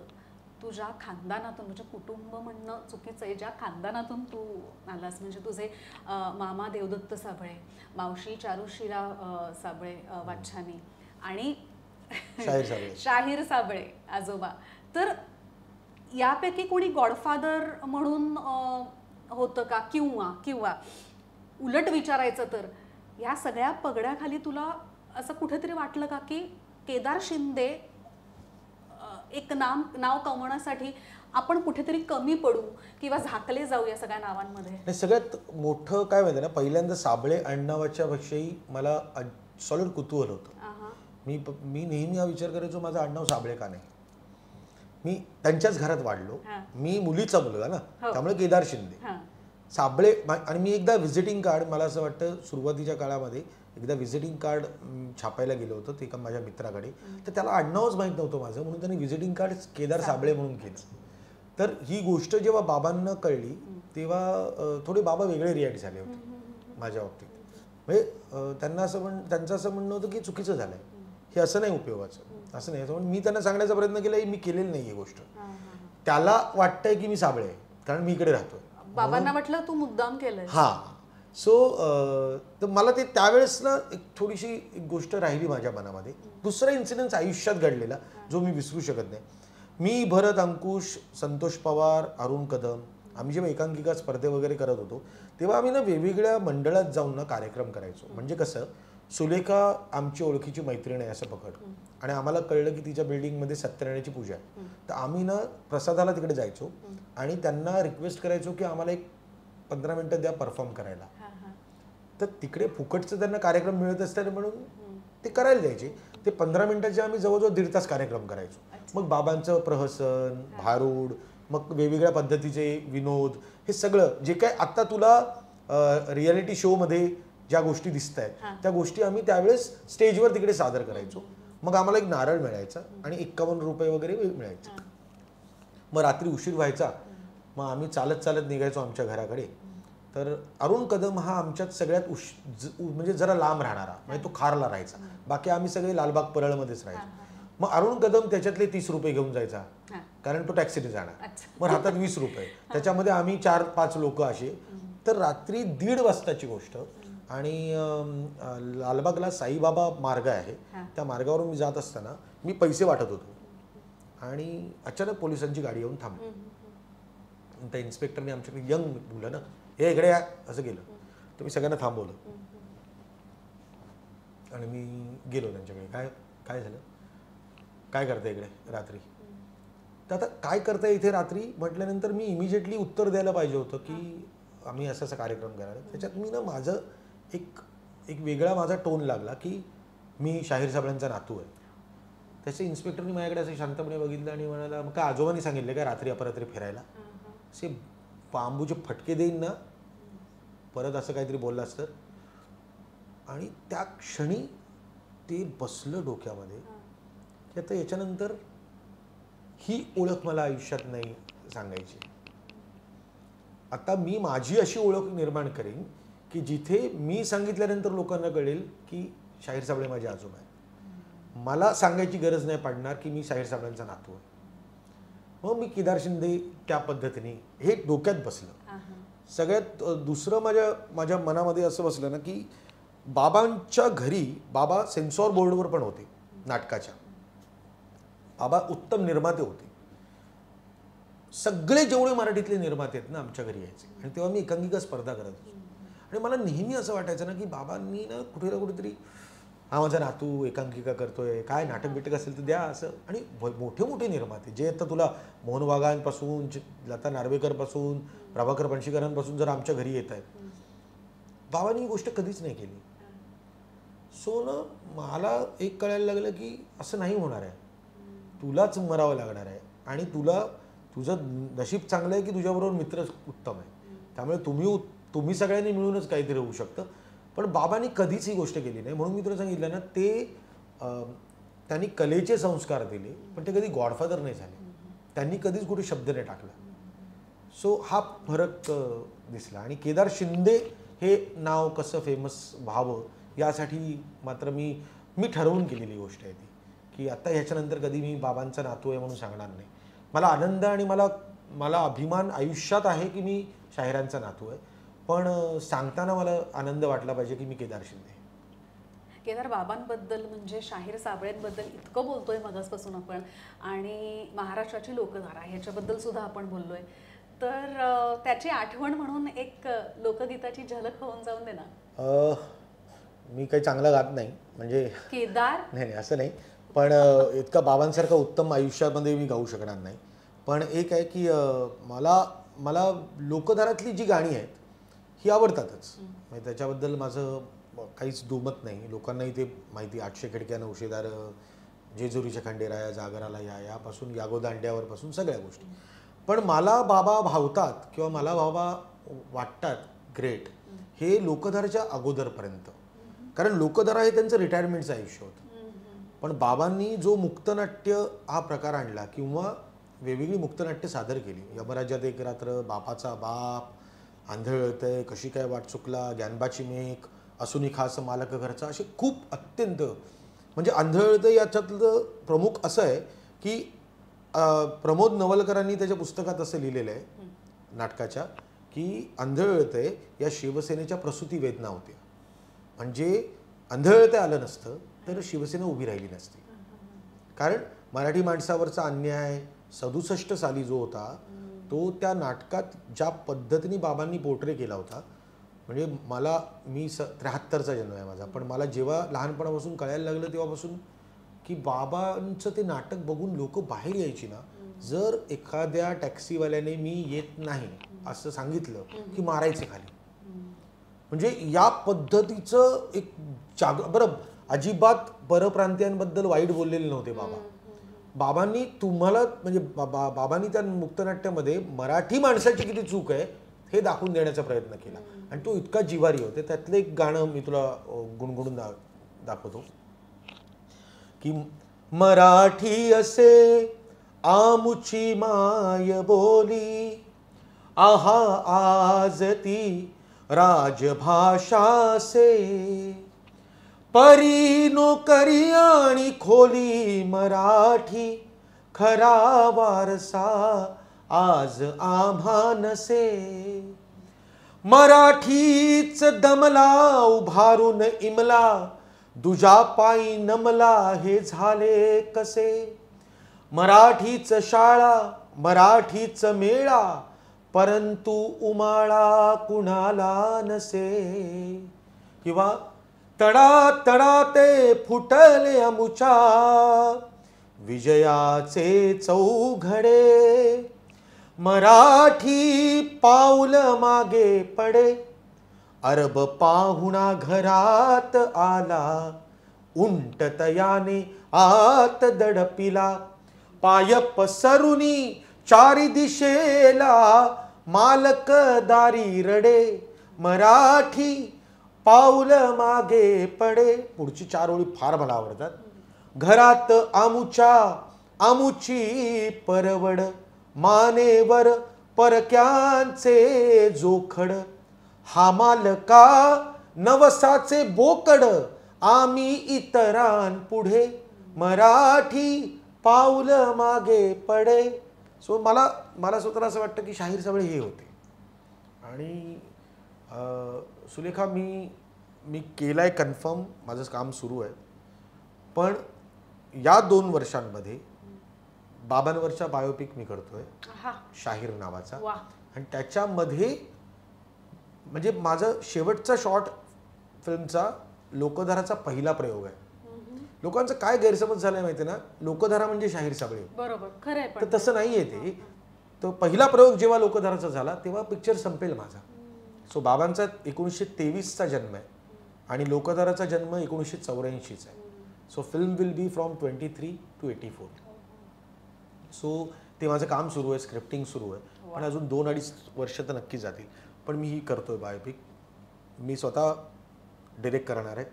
तुझ्या खानदानातून, म्हणजे कुटुंब म्हणणं चुकीचं आहे, ज्या खानदानातून तू आलास, म्हणजे तुझे मामा देवदत्त साबळे, मावशी चारुशिला साबळे वाच्छानी आणि शाहीर साबळे आजोबा, तर यापैकी कोणी गॉडफादर म्हणून होतं का? किंवा उलट विचारायचं तर या सगळ्या पगड्याखाली तुला असं कुठेतरी वाटलं का की केदार शिंदे एक नाव कमवण्यासाठी आपण कुठेतरी कमी पडू किंवा झाकले जाऊ या सगळ्या नावांमध्ये? सगळ्यात मोठं काय माहिती ना, पहिल्यांदा साबळे आडनावाच्या पेक्षाही मला सॉलिड कुतूहल होतं. मी नेहमी हा विचार करायचो माझं आडनाव साबळे का नाही. मी त्यांच्याच घरात वाढलो, मी मुलीचा मुलगा ना, त्यामुळे केदार शिंदे साबळे. आणि मी एकदा व्हिजिटिंग कार्ड, मला असं वाटतं सुरुवातीच्या काळामध्ये एकदा व्हिजिटिंग कार्ड छापायला गेलो होतं ते एका माझ्या मित्राकडे, तर त्याला आडनावच माहीत नव्हतं माझं, म्हणून त्यांनी व्हिजिटिंग कार्ड केदार साबळे म्हणून केलं. तर ही गोष्ट जेव्हा बाबांना कळली तेव्हा थोडे बाबा वेगळे रिॲक्ट झाले होते माझ्या बाबतीत. म्हणजे त्यांचं असं म्हणणं होतं की चुकीचं झालंय, हे असं नाही उपयोगाचं, असं नाही. म्हणून मी त्यांना सांगण्याचा प्रयत्न केला मी केलेली नाही ही गोष्ट. त्याला वाटतंय की मी साबळे आहे कारण मी इकडे राहतोय, बाबांना वाटलं तू मुद्दाम केलंय. सो तर मला ते त्यावेळेस ना एक थोडीशी एक गोष्ट राहिली माझ्या मनामध्ये. दुसरा इन्सिडेन्स आयुष्यात घडलेला जो मी विसरू शकत नाही. मी, भरत अंकुश, संतोष पवार, अरुण कदम आम्ही जेव्हा एकांकिका स्पर्धे वगैरे करत होतो तेव्हा आम्ही ना वेगवेगळ्या मंडळात जाऊन ना कार्यक्रम करायचो. म्हणजे कसं, सुलेखा आमची ओळखीची मैत्रीण आहे असं पकड, आणि आम्हाला कळलं की तिच्या बिल्डिंगमध्ये सत्यनारायणाची पूजा आहे, तर आम्ही ना प्रसादाला तिकडे जायचो आणि त्यांना रिक्वेस्ट करायचो की आम्हाला एक 15 मिनिटं द्या परफॉर्म करायला. तर तिकडे फुकटचं त्यांना कार्यक्रम मिळत असताना म्हणून ते करायला द्यायचे. ते 15 मिनिटाचे आम्ही जवळजवळ 1.5 तास कार्यक्रम करायचो. मग बाबांचं प्रहसन, भारूड, मग वेगवेगळ्या पद्धतीचे विनोद, हे सगळं जे काय आता तुला रियालिटी शोमध्ये ज्या गोष्टी दिसत आहेत त्या गोष्टी आम्ही त्यावेळेस स्टेजवर तिकडे सादर करायचो. मग आम्हाला एक नारळ मिळायचा आणि 51 रुपये वगैरे मिळायचे. मग रात्री उशीर व्हायचा, मग आम्ही चालत चालत निघायचो आमच्या घराकडे. तर अरुण कदम हा आमच्यात सगळ्यात म्हणजे जरा लांब राहणारा, म्हणजे तो खारला राहायचा, बाकी आम्ही सगळे लालबाग परळमध्येच राहायचो. मग अरुण कदम त्याच्यातले 30 रुपये घेऊन जायचा कारण तो टॅक्सीने जाणार, मग राहतात 20 रुपये, त्याच्यामध्ये आम्ही 4-5 लोक असे. तर रात्री 1:30 वाजताची गोष्ट, आणि लालबागला साईबाबा मार्ग आहे, त्या मार्गावरून मी जात असताना मी पैसे वाटत होतो आणि अचानक पोलिसांची गाडी येऊन थांबली. त्या इन्स्पेक्टरने आमच्याकडे यंग मुलं ना, हे इकडे या असं केलं. तर मी सगळ्यांना थांबवलं आणि मी गेलो त्यांच्याकडे. काय झालं, काय करताय इकडे रात्री? तर आता काय करताय इथे रात्री म्हटल्यानंतर मी इमिजिएटली उत्तर द्यायला पाहिजे होतं की आम्ही असा असा कार्यक्रम करायला. त्याच्यात मी ना माझं एक वेगळा माझा टोन लागला की मी शाहीर साबळ्यांचा नातू आहे. त्याचे इन्स्पेक्टरनी माझ्याकडे असं शांतपणे बघितलं आणि म्हणाला, मग काय आजोबांनी सांगितलं काय रात्री अपरात्री फिरायला? असे बांबूचे फटके देईन ना परत असं काहीतरी बोललं असतं. आणि त्या क्षणी ते बसलं डोक्यामध्ये की आता याच्यानंतर ही ओळख मला आयुष्यात नाही सांगायची. आता मी माझी अशी ओळख निर्माण करेन की जिथे मी सांगितल्यानंतर लोकांना कळेल की शाहीर साबळे माझे आजोबा आहेत. मला सांगायची गरज नाही पडणार की मी शाहीर साबळेंचा नातू आहे. मग मी केदार शिंदे त्या पद्धतीने हे डोक्यात बसलं. सगळ्यात दुसरं माझ्या मनामध्ये असं बसलं ना की बाबांच्या घरी बाबा सेन्सॉर बोर्डवर पण होते नाटकाच्या. बाबा उत्तम निर्माते होते. सगळे जेवढे मराठीतले निर्माते आहेत ना आमच्या घरी यायचे आणि तेव्हा मी एकांकिका स्पर्धा करत होतो. आणि मला नेहमी असं वाटायचं ना की बाबांनी ना कुठे ना कुठेतरी हा माझा नातू एकांकिका करतोय, काय नाटक बिटक असेल तर द्या असं. आणि मोठे मोठे निर्माते जे आता तुला मोहन वाघांपासून लता नार्वेकरपासून प्रभाकर पणशीकरांपासून जर आमच्या घरी येत आहेत, बाबांनी ही गोष्ट कधीच नाही केली. सो ना मला एक कळायला लागलं की असं नाही होणार आहे, तुलाच मरावं लागणार आहे. आणि तुझं नशीब चांगलं आहे की तुझ्याबरोबर मित्र उत्तम आहे, त्यामुळे तुम्ही सगळ्यांनी मिळूनच काहीतरी होऊ शकतं. पण बाबांनी कधीच ही गोष्ट केली नाही. म्हणून मी तुला सांगितलं ना त्यांनी कलेचे संस्कार दिले पण ते कधी गॉडफादर नाही झाले. त्यांनी कधीच कुठे शब्द नाही टाकला. सो हा फरक दिसला. आणि केदार शिंदे हे नाव कसं फेमस व्हावं यासाठी मात्र मी ठरवून केलेली गोष्ट आहे ती की आता ह्याच्यानंतर कधी मी बाबांचा नातू आहे म्हणून सांगणार नाही. मला आनंद आणि मला अभिमान आयुष्यात आहे की मी शाहिरांचा नातू आहे. पण सांगताना मला आनंद वाटला पाहिजे की मी केदार शिंदे. केदार, बाबांबद्दल म्हणजे शाहीर साबळेंबद्दल इतकं बोलतोय मगासपासून आपण आणि महाराष्ट्राची लोकधारा ह्याच्याबद्दल सुद्धा आपण बोललोय, तर त्याची आठवण म्हणून एक लोकगीताची झलक होऊन जाऊन दे ना. मी काही चांगला गात नाही म्हणजे केदार, नाही असं नाही, पण इतका बाबांसारखं उत्तम आयुष्यामध्ये मी गाऊ शकणार नाही. पण एक आहे की मला लोकधारातली जी गाणी आहेत ही आवडतातच. म्हणजे त्याच्याबद्दल माझं काहीच दुमत नाही. लोकांनाही ते माहिती, 800 खिडक्या 900 दारं, जेजुरीच्या खंडेराया, जागराला यापासून यागो दांड्यावरपासून सगळ्या गोष्टी. पण मला बाबा भावतात किंवा मला बाबा वाटतात ग्रेट हे लोकधाराच्या अगोदरपर्यंत. कारण लोकधारा हे त्यांचं रिटायरमेंटचं आयुष्य होतं. पण बाबांनी जो मुक्तनाट्य हा प्रकार आणला किंवा वेगवेगळी मुक्तनाट्य सादर केली, यमराज्यात एक रात्र, बापाचा बाप, आंधळतय, कशी काय वाट चुकला, ज्ञानबाची मेघ, असूनी खास मालक घरचा, असे खूप अत्यंत म्हणजे आंधळतय याच्यातलं प्रमुख असं आहे की प्रमोद नवलकरांनी त्याच्या पुस्तकात असं लिहिलेलं आहे नाटकाच्या की आंधळतय या शिवसेनेच्या प्रसूती वेदना होत्या. म्हणजे आंधळतय आलं नसतं तर शिवसेना उभी राहिली नसती. कारण मराठी माणसावरचा अन्याय 67 साली जो होता तो त्या नाटकात ज्या पद्धतीने बाबांनी पोर्ट्रे केला होता, म्हणजे मी 73चा जन्म आहे माझा, पण मला जेव्हा लहानपणापासून कळायला लागलं तेव्हापासून की बाबांचं ते नाटक बघून लोक बाहेर यायची ना. जर एखाद्या टॅक्सीवाल्याने मी येत नाही असं सांगितलं की मारायचे खाली. म्हणजे या पद्धतीचं एक बरं, अजिबात परप्रांतीयांबद्दल वाईट बोललेले नव्हते बाबांनी. तुम्हाला म्हणजे बाबांनी त्या मुक्तनाट्यामध्ये मराठी माणसाची किती चूक आहे हे दाखवून देण्याचा प्रयत्न केला आणि तो इतका जिवारी होते. त्यातलं एक गाणं मी तुला गुणगुणून दाखवतो की मराठी असे आमुची माय बोली, आहा आज ती राजभाषा से, परी नोकरी आणि खोली मराठी, खरा वारसा आज आम्हा नसे. मराठीच दमला उभारून इमला, दुजा पायी नमला हे झाले कसे. मराठीच शाळा मराठीच मेळा, परंतु उमाळा कुणाला नसे. किंवा तडा तडा ते फुटले अमुचा, विजयाचे चौघडे. मराठी पाऊल मागे पडे, अरब पाहुणा घरात आला, उंट तयाने आत दडपिला, पाय पसरुनी चारी दिशेला, मालक दारी रडे. मराठी पाऊल मागे पडे. पुढची 4 ओळी फार मला आवडतात. घरात आमुच्या आमुची परवड, मानेवर परक्यांचे जोखड, हा मालका नवसाचे बोकड, आम्ही इतरांपुढे मराठी पाऊल मागे पडे. सो मला स्वतःला असं वाटतं की शाहीर साबळे हे होते. आणि सुलेखा मी केलाय कन्फर्म, माझं काम सुरू आहे. पण या 2 वर्षांमध्ये बाबांवरच्या बायोपिक मी करतोय, शाहीर नावाचा. आणि त्याच्यामध्ये म्हणजे माझं शेवटचा शॉर्ट फिल्मचा लोकधाराचा पहिला प्रयोग आहे. लोकांचं काय गैरसमज झालाय माहिती ना, लोकधारा म्हणजे शाहीर साबळे. बरोबर, खरंय. तर तसं नाहीये ते. तो पहिला प्रयोग जेव्हा लोकधाराचा झाला तेव्हा पिक्चर संपेल माझा. सो बाबांचा 1923चा जन्म आहे आणि लोकधाराचा जन्म 1984चा आहे. So film will be from 23 to 84. So ते माझं काम सुरू आहे, स्क्रिप्टिंग सुरू आहे. पण अजून 2-2.5 वर्ष तर नक्की जातील. पण मी ही करतोय बायोपिक. मी स्वतः डिरेक्ट करणार आहे,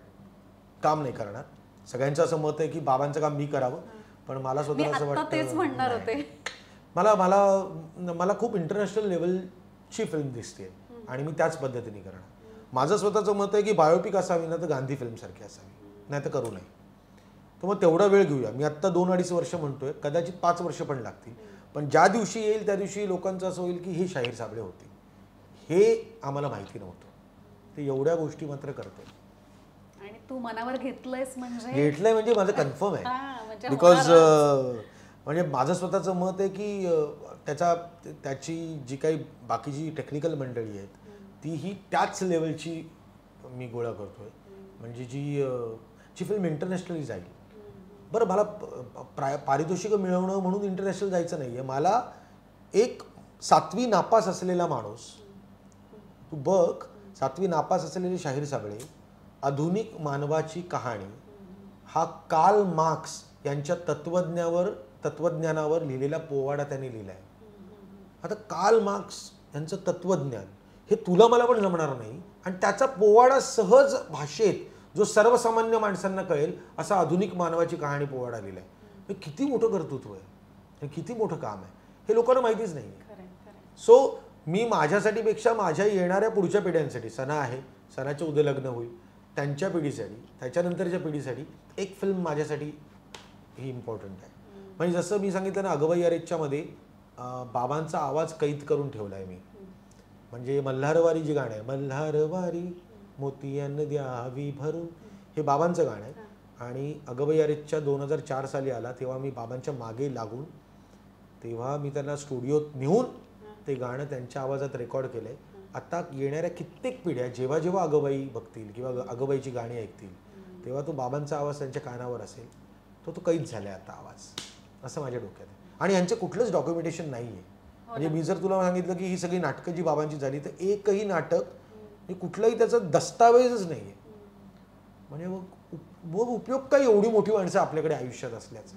काम नाही करणार. सगळ्यांचं असं मत आहे की बाबांचं काम मी करावं, पण मला स्वतःला असं वाटतं तेच म्हणणार होते. मला मला मला खूप इंटरनॅशनल लेवलची फिल्म दिसते आणि मी त्याच पद्धतीने करणार. माझं स्वतःचं मत आहे की बायोपिक असावी ना तर गांधी फिल्मसारखी असावी, नाही तर करू नये. तर मग तेवढा वेळ घेऊया. मी आत्ता 2-2.5 वर्ष म्हणतोय, कदाचित 5 वर्ष पण लागतील. पण ज्या दिवशी येईल त्या दिवशी लोकांचं असं होईल की हे शाहीर साबळे होते. हे आम्हाला माहिती नव्हतं. ते एवढ्या गोष्टी मात्र करतोय. आणि तू मनावर घेतलंयस घेतलंय म्हणजे माझं कन्फर्म आहे. म्हणजे बिकॉज म्हणजे माझं स्वतःचं मत आहे की त्याची जी काही बाकीची टेक्निकल मंडळी आहेत तीही त्याच लेवलची मी गोळा करतोय. म्हणजे जी फिल्म इंटरनॅशनली जाईल. बरं, मला पारितोषिकं मिळवणं म्हणून इंटरनॅशनल जायचं नाही आहे. मला एक 7वी नापास असलेला माणूस, तू बघ, 7वी नापास असलेले शाहीर साबळे, आधुनिक मानवाची कहाणी हा कार्ल मार्क्स यांच्या तत्वज्ञानावर लिहिलेला पोवाडा त्यांनी लिहिला आहे. आता कार्ल मार्क्स यांचं तत्वज्ञान हे तुला मला पण जमणार नाही आणि त्याचा पोवाडा सहज भाषेत जो सर्वसामान्य माणसांना कळेल असा आधुनिक मानवाची कहाणी पोवाडा लिहिला आहे. हे किती मोठं कर्तृत्व आहे, हे किती मोठं काम आहे, हे लोकांना माहितीच नाही. सो मी माझ्यासाठी पेक्षा माझ्या येणाऱ्या पुढच्या पिढ्यांसाठी, सणा आहे, सणाचे उद्या लग्न होईल, त्यांच्या पिढीसाठी, त्याच्यानंतरच्या पिढीसाठी एक फिल्म माझ्यासाठी ही इम्पॉर्टंट आहे. म्हणजे जसं मी सांगितलं ना, अगबाई अरेच्च्यामध्ये बाबांचा आवाज कैद करून ठेवला आहे मी. म्हणजे मल्हारवारी जे गाणं आहे, मल्हारवारी मोतियान द्यावी भरून, हे बाबांचं गाणं आहे. आणि अगबाई अरेच्च्या 2004 साली आला तेव्हा मी बाबांच्या मागे लागून, तेव्हा मी त्यांना स्टुडिओत नेऊन ते गाणं त्यांच्या आवाजात रेकॉर्ड केलं आहे. आता येणाऱ्या कित्येक पिढ्या जेव्हा जेव्हा अगबाई बघतील किंवा अगबाईची गाणी ऐकतील तेव्हा तो बाबांचा आवाज त्यांच्या कानावर असेल. तो कैद झालाय आता आवाज, असं माझ्या डोक्यात आहे. आणि यांचं कुठलंच डॉक्युमेंटेशन नाही आहे. म्हणजे मी जर तुला सांगितलं की ही सगळी नाटकं जी बाबांची झाली तर एकही नाटक कुठलाही त्याचा दस्तावेजच नाही आहे. म्हणजे मग उपयोग काय एवढी मोठी माणसं आपल्याकडे आयुष्यात असल्याचं.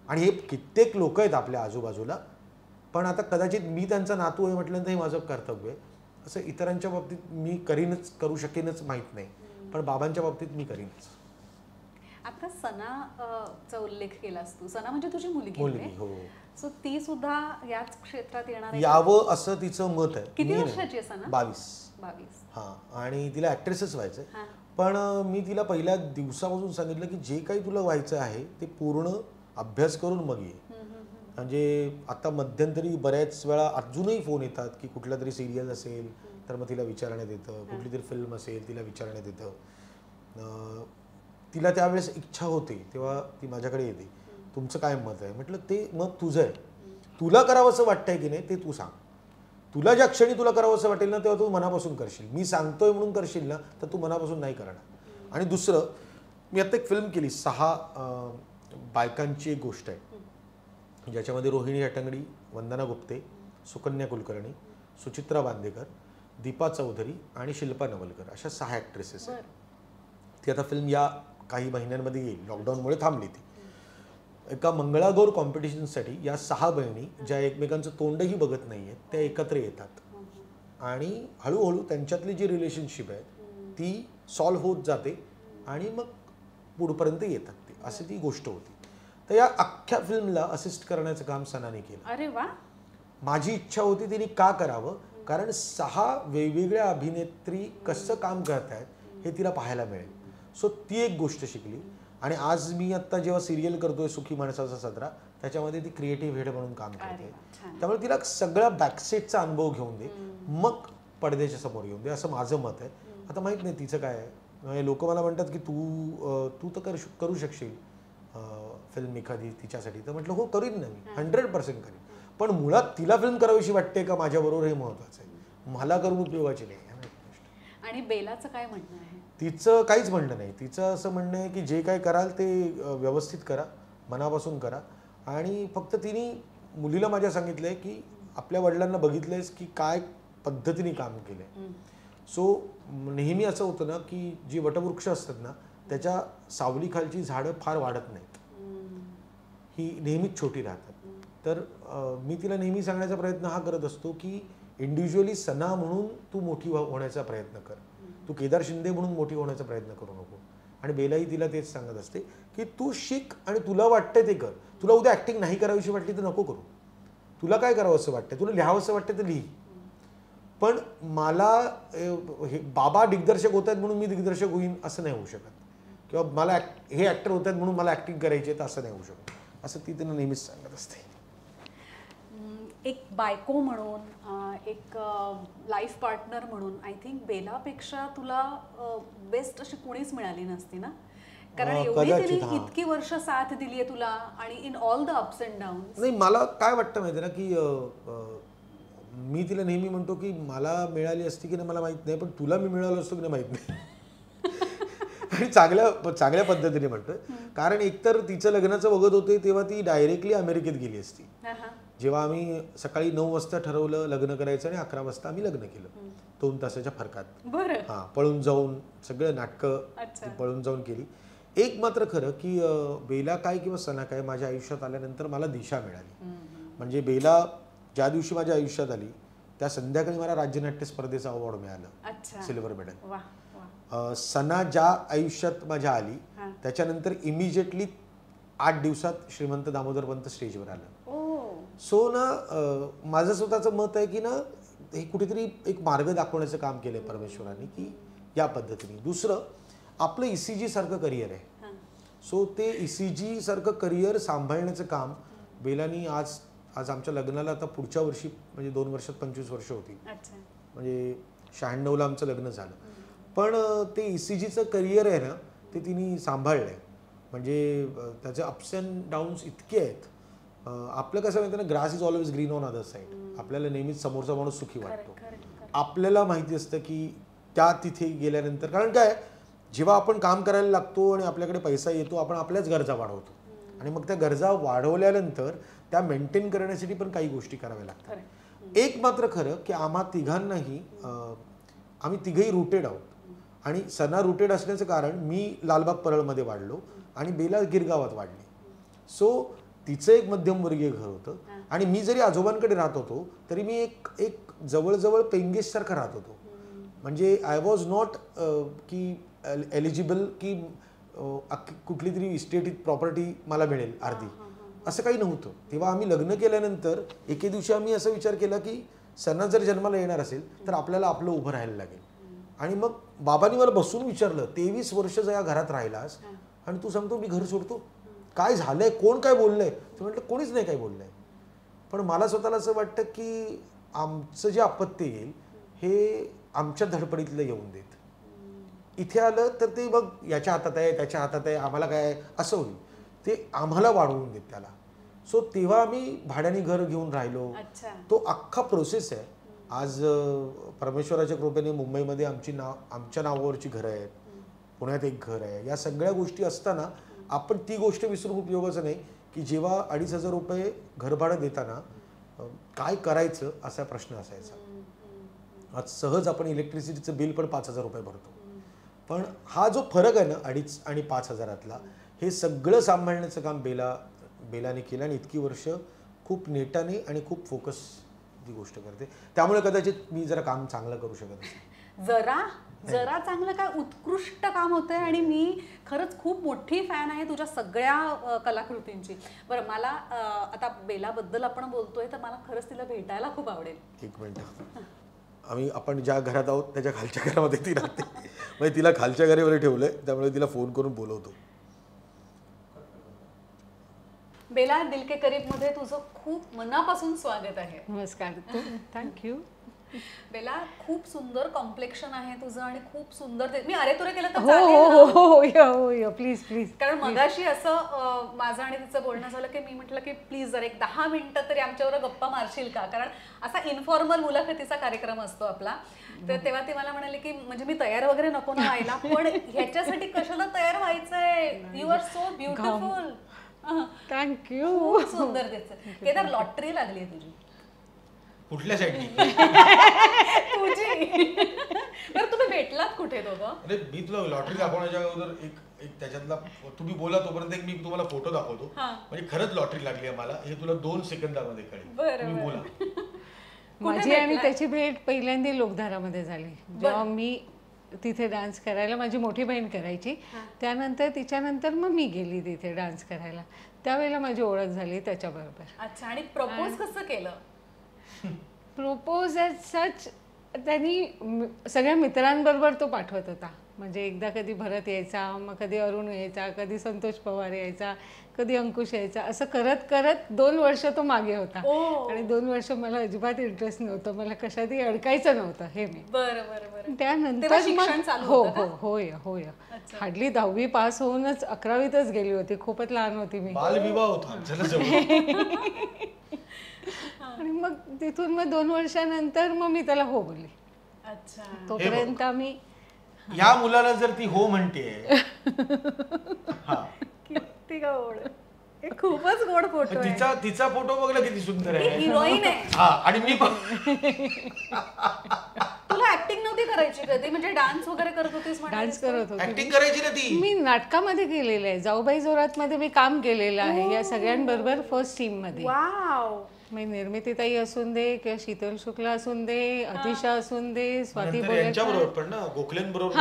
आणि हे कित्येक लोक आहेत आपल्या आजूबाजूला. पण आता कदाचित मी त्यांचा नातू आहे म्हटल्यानंतर हे माझं कर्तव्य आहे. असं इतरांच्या बाबतीत मी करू शकेनच माहीत नाही, पण बाबांच्या बाबतीत मी करीनच. आता सणाचा उल्लेख केलास तू. सणा म्हणजे तुझी मुलगी. हो. सो ती सुद्धा याच क्षेत्रात येणार आहे? यावं असं तिचं मत आहे. किती वर्षाची आहे सणा? 22. हां. आणि तिला ॲक्ट्रेसच व्हायचं आहे. पण मी तिला पहिल्या दिवसापासून सांगितलं की जे काही तुला व्हायचं आहे ते पूर्ण अभ्यास करून मग ये. म्हणजे आता मध्यंतरी बऱ्याच वेळा अजूनही फोन येतात की कुठला तरी सिरियल असेल तर मग तिला विचारण्यात येतं, कुठली तरी फिल्म असेल तिला विचारण्यात येतं. तिला त्यावेळेस इच्छा होते तेव्हा ती माझ्याकडे येते, तुमचं काय मत आहे? म्हटलं ते मत तुझं आहे, तुला करावं असं वाटतंय की नाही ते तू सांग. तुला ज्या क्षणी तुला करावं असं वाटेल ना तेव्हा तू मनापासून करशील. मी सांगतोय म्हणून करशील ना तर तू मनापासून नाही करणार. आणि दुसरं, मी आता एक फिल्म केली, 6 बायकांची एक गोष्ट आहे ज्याच्यामध्ये रोहिणी हट्टंगडी, वंदना गुप्ते, सुकन्या कुलकर्णी, सुचित्रा बांदेकर, दीपा चौधरी आणि शिल्पा नवलकर अशा 6 ॲक्ट्रेसेस आहेत. ती आता फिल्म या काही महिन्यांमध्ये येईल, लॉकडाऊनमुळे थांबली ती. एका मंगळागौर कॉम्पिटिशनसाठी या 6 बहिणी ज्या एकमेकांचं तोंडही बघत नाही आहेत त्या एकत्र येतात आणि हळूहळू त्यांच्यातली जी रिलेशनशिप आहे ती सॉल्व्ह होत जाते आणि मग पुढपर्यंत येतात ते, अशी ती गोष्ट होती. तर या अख्ख्या फिल्मला असिस्ट करण्याचं काम सनाने केलं. अरे वा. माझी इच्छा होती तिने का करावं, कारण 6 वेगवेगळ्या अभिनेत्री कसं काम करत आहेत हे तिला पाहायला मिळेल. सो ती एक गोष्ट शिकली. आणि आज मी आत्ता जेव्हा सिरियल करतोय सुखी माणसाचा सदरा, त्याच्यामध्ये ती क्रिएटिव्ह हेड म्हणून काम करते. त्यामुळे तिला सगळा बॅकसेटचा अनुभव घेऊन दे, मग पडद्याच्या समोर येऊन दे, असं माझं मत आहे. आता माहीत नाही तिचं काय आहे. लोक मला म्हणतात की तू तर करू शकशील फिल्म एखादी तिच्यासाठी. तर म्हटलं हो, करीन ना मी, 100% करीन. पण मुळात तिला फिल्म करावीशी वाटते का माझ्याबरोबर हे महत्त्वाचं आहे. मला करून उपयोगाची नाही. आणि बेलाचं काय म्हणणं आहे? तिचं काहीच म्हणणं नाही. तिचं असं म्हणणं आहे की जे काय कराल ते व्यवस्थित करा, मनापासून करा. आणि फक्त तिने मुलीला माझ्या सांगितलंय की आपल्या वडिलांना बघितलंयस की काय पद्धतीने काम केलंय. सो नेहमी असं होतं ना की जी वटवृक्ष असतात ना त्याच्या सावलीखालची झाडं फार वाढत नाहीत, ही नेहमीच छोटी राहतात. तर मी तिला नेहमी सांगण्याचा प्रयत्न हा करत असतो की इंडिव्हिज्युअली सना म्हणून तू मोठी होण्याचा प्रयत्न कर, तू केदार शिंदे म्हणून मोठी होण्याचा प्रयत्न करू नको. आणि बेलाही तिला तेच सांगत असते की तू शिक आणि तुला वाटतं ते कर. तुला उद्या ॲक्टिंग नाही करावीशी वाटली तर नको करू. तुला काय करावं असं वाटतं, तुला लिहावं असं वाटतं तर लिही. पण मला हे बाबा दिग्दर्शक होत आहेत म्हणून मी दिग्दर्शक होईन असं नाही होऊ शकत, किंवा मला हे ॲक्टर होत आहेत म्हणून मला ॲक्टिंग करायची आहे तर असं नाही होऊ शकत. असं ती त्यांना नेहमीच सांगत असते. एक बायको म्हणून, एक लाईफ पार्टनर म्हणून आय थिंक बेलापेक्षा तुला बेस्ट अशी कोणीच मिळाली नसती ना. कारण एवढी तिने इतकी वर्ष साथ दिली आहे तुला आणि in all the ups and downs. नाही, मला काय वाटतं माहिती ना की मी तिला नेहमी म्हणतो की मला मिळाली असती की नाही मला माहित नाही, पण तुला मी मिळालो असतो की नाही माहित नाही. आणि चांगल्या पद्धतीने म्हणतोय. कारण एकतर तिचं लग्नाचं बघत होते तेव्हा ती डायरेक्टली अमेरिकेत गेली असती. जेव्हा आम्ही सकाळी 9 वाजता ठरवलं लग्न करायचं आणि 11 वाजता आम्ही लग्न केलं, 2 तासाच्या फरकात. हां, पळून जाऊन सगळं नाटकं पळून जाऊन केली. एक मात्र खरं की बेला काय किंवा सना काय माझ्या आयुष्यात आल्यानंतर मला दिशा मिळाली. म्हणजे बेला ज्या दिवशी माझ्या आयुष्यात आली त्या संध्याकाळी मला राज्यनाट्य स्पर्धेचं अवॉर्ड मिळालं, सिल्वर मेडल. सना ज्या आयुष्यात माझ्या आली त्याच्यानंतर इमिजिएटली 8 दिवसात श्रीमंत दामोदरपंत स्टेजवर आलं. सो ना माझं स्वतःचं मत आहे की ना हे कुठेतरी एक मार्ग दाखवण्याचं काम केलंय परमेश्वराने की या पद्धतीने. दुसरं आपलं ECG सारखं करिअर आहे. सो ते ECG सारखं करिअर सांभाळण्याचं काम बेलानी आज आमच्या लग्नाला आता पुढच्या वर्षी म्हणजे 2 वर्षात 25 वर्ष होती. म्हणजे 96ला आमचं लग्न झालं. पण ते ECGचं करिअर आहे ना ते तिने सांभाळलं आहे. म्हणजे त्याचे अप्स अँड डाऊन्स इतके आहेत. आपलं कसं माहिती ना, grass is always green on other side. आपल्याला नेहमीच समोरचा माणूस सुखी वाटतो. आपल्याला माहिती असतं की त्या तिथे गेल्यानंतर, कारण काय जेव्हा आपण काम करायला लागतो आणि आपल्याकडे पैसा येतो आपण आपल्याच गरजा वाढवतो आणि मग त्या गरजा वाढवल्यानंतर त्या मेंटेन करण्यासाठी पण काही गोष्टी कराव्या लागतात. एक मात्र खरं की आम्हा तिघांनाही आम्ही तिघही रुटेड आहोत. आणि सना रुटेड असण्याचं कारण मी लालबाग परळमध्ये वाढलो आणि बेला गिरगावात वाढली. सो तिचं एक मध्यमवर्गीय घर होतं आणि मी जरी आजोबांकडे राहत होतो तरी मी एक जवळजवळ पेंगेससारखं राहत होतो. म्हणजे आय वॉज नॉट की एलिजिबल की कुठली तरी इस्टेट प्रॉपर्टी मला मिळेल अर्धी, असं काही नव्हतं. तेव्हा आम्ही लग्न केल्यानंतर एके दिवशी आम्ही असा विचार केला की सना जर जन्माला येणार असेल तर आपल्याला आपलं उभं राहायला लागेल. आणि मग बाबांनी मला बसून विचारलं, 23 वर्ष या घरात राहिलास आणि तू सांगतो मी घर सोडतो, काय झालंय, कोण काय बोललंय? ते म्हटलं कोणीच नाही काय बोललंय. पण मला स्वतःला असं वाटतं की आमचं जे अपत्य येईल हे आमच्या धडपडीतलं येऊन देत. इथे आलं तर ते बघ याच्या हातात आहे त्याच्या हातात आहे आम्हाला काय असं होईल, ते आम्हाला वाढवून देत त्याला. सो तेव्हा आम्ही भाड्याने घर घेऊन राहिलो. तो अख्खा प्रोसेस आहे. आज परमेश्वराच्या कृपेने मुंबईमध्ये आमच्या नावावरची घरं आहेत, पुण्यात एक घर आहे. या सगळ्या गोष्टी असताना आपण ती गोष्ट विसरून उपयोगाचं नाही की जेव्हा 2,500 रुपये घरभाडं देताना काय करायचं असा प्रश्न असायचा. आज सहज आपण इलेक्ट्रिसिटीचं बिल पण 5,000 रुपये भरतो. पण हा जो फरक आहे ना 2,500 आणि 5,000तला, हे सगळं सांभाळण्याचं काम बेलाने केलं आणि इतकी वर्ष खूप नेटाने आणि खूप फोकस ती गोष्ट करते. त्यामुळे कदाचित मी जरा काम चांगलं करू शकत असेल. जरा चांगलं काय उत्कृष्ट काम होतंय आणि मी खरंच खूप मोठी फॅन आहे तुझ्या सगळ्या कलाकृतींची. बरं, मला आता बेलाबद्दल आपण बोलतोय तर मला खरंच तिला भेटायला खूप आवडेल. एक मिनिट, आपण ज्या घरात आहोत त्याच्या खालच्या घरामध्ये ती राहते. म्हणजे तिला खालच्या घरावर ठेवलंय त्यामुळे तिला फोन करून बोलवतो. बेला दिल के करीब मध्ये तुझं खूप मनापासून स्वागत आहे. नमस्कार. थँक्यू. बेला, खूप सुंदर कॉम्प्लेक्शन आहे तुझं आणि खूप सुंदर मी अरे तुरे केलं तर हो चालेल हो ना? हो हो हो प्लीज प्लीज. कारण मगाशी असं माझं आणि तिचं बोलणं झालं की मी म्हटलं की प्लीज जर एक 10 मिनिटं तरी आमच्यावर गप्पा मारशील का, कारण असा इन्फॉर्मल मुलाखतीचा कार्यक्रम असतो आपला. तर तेव्हा ती मला म्हणाली की म्हणजे मी तयार वगैरे नको ना व्हायला, पण ह्याच्यासाठी कशाला तयार व्हायचंय, you are so beautiful. Thank you. खूप सुंदर दिसत. केदार, लॉटरी लागली तुझी. कुठल्या साईडनी? तुझी. बरं तुम्ही भेटलात कुठे दोघं? अरे मी तुला लॉटरी दाखवण्याच्या अगोदर एक त्याच्यातला तुम्ही बोला तोपर्यंत एक मी तुम्हाला फोटो दाखवतो. म्हणजे खरंच लॉटरी लागली आहे मला, हे तुला 2 सेकंदामध्ये कळेल. तुम्ही बोला. माझी आणि त्याची भेट पहिल्यांदा लोकधारामध्ये झाली, जेव्हा मी तिथे डान्स करायला, माझी मोठी बहीण करायची, त्यानंतर तिच्यानंतर मग मी गेली तिथे डान्स करायला, त्यावेळेला माझी ओळख झाली त्याच्याबरोबर. अच्छा. आणि प्रपोज कसं केलं? प्रपोज ॲज सच त्यांनी सगळ्या मित्रांबरोबर तो पाठवत होता. म्हणजे एकदा कधी भरत यायचा, मग कधी अरुण यायचा, कधी संतोष पवार यायचा, कधी अंकुश यायचा, असं करत करत 2 वर्ष तो मागे होता. आणि 2 वर्ष मला अजिबात इंटरेस्ट नव्हतं, मला कशातही अडकायचं नव्हतं हे मी. त्यानंतर हो हो होय होय हार्डली 10वी पास होऊनच 11वीतच गेली होती, खूपच लहान होती मी. बालविवाह होता. आणि मग तिथून मग 2 वर्षानंतर मग मी त्याला हो बोलली. अच्छा. तोपर्यंत आम्ही या मुलाला जर ती हो म्हणते, किती गोड, खूपच गोड फोटो आहे. तिचा फोटो बघला किती सुंदर आहे. हिरोईन आहे. हा, आणि मी तुला ऍक्टिंग नव्हती करायची कधी? म्हणजे डान्स वगैरे करत होतीस? डान्स करत होती. ऍक्टिंग करायची ना ती. मी नाटकामध्ये केलेलं आहे, जाऊबाई जोरात मध्ये मी काम केलेलं आहे या सगळ्यांबरोबर फर्स्ट टीम मध्ये. वाव. मी निर्मितीताई असून दे किंवा शीतल शुक्ला असून दे, अतिशा असून दे, स्वाती गोखलेंबरोबर.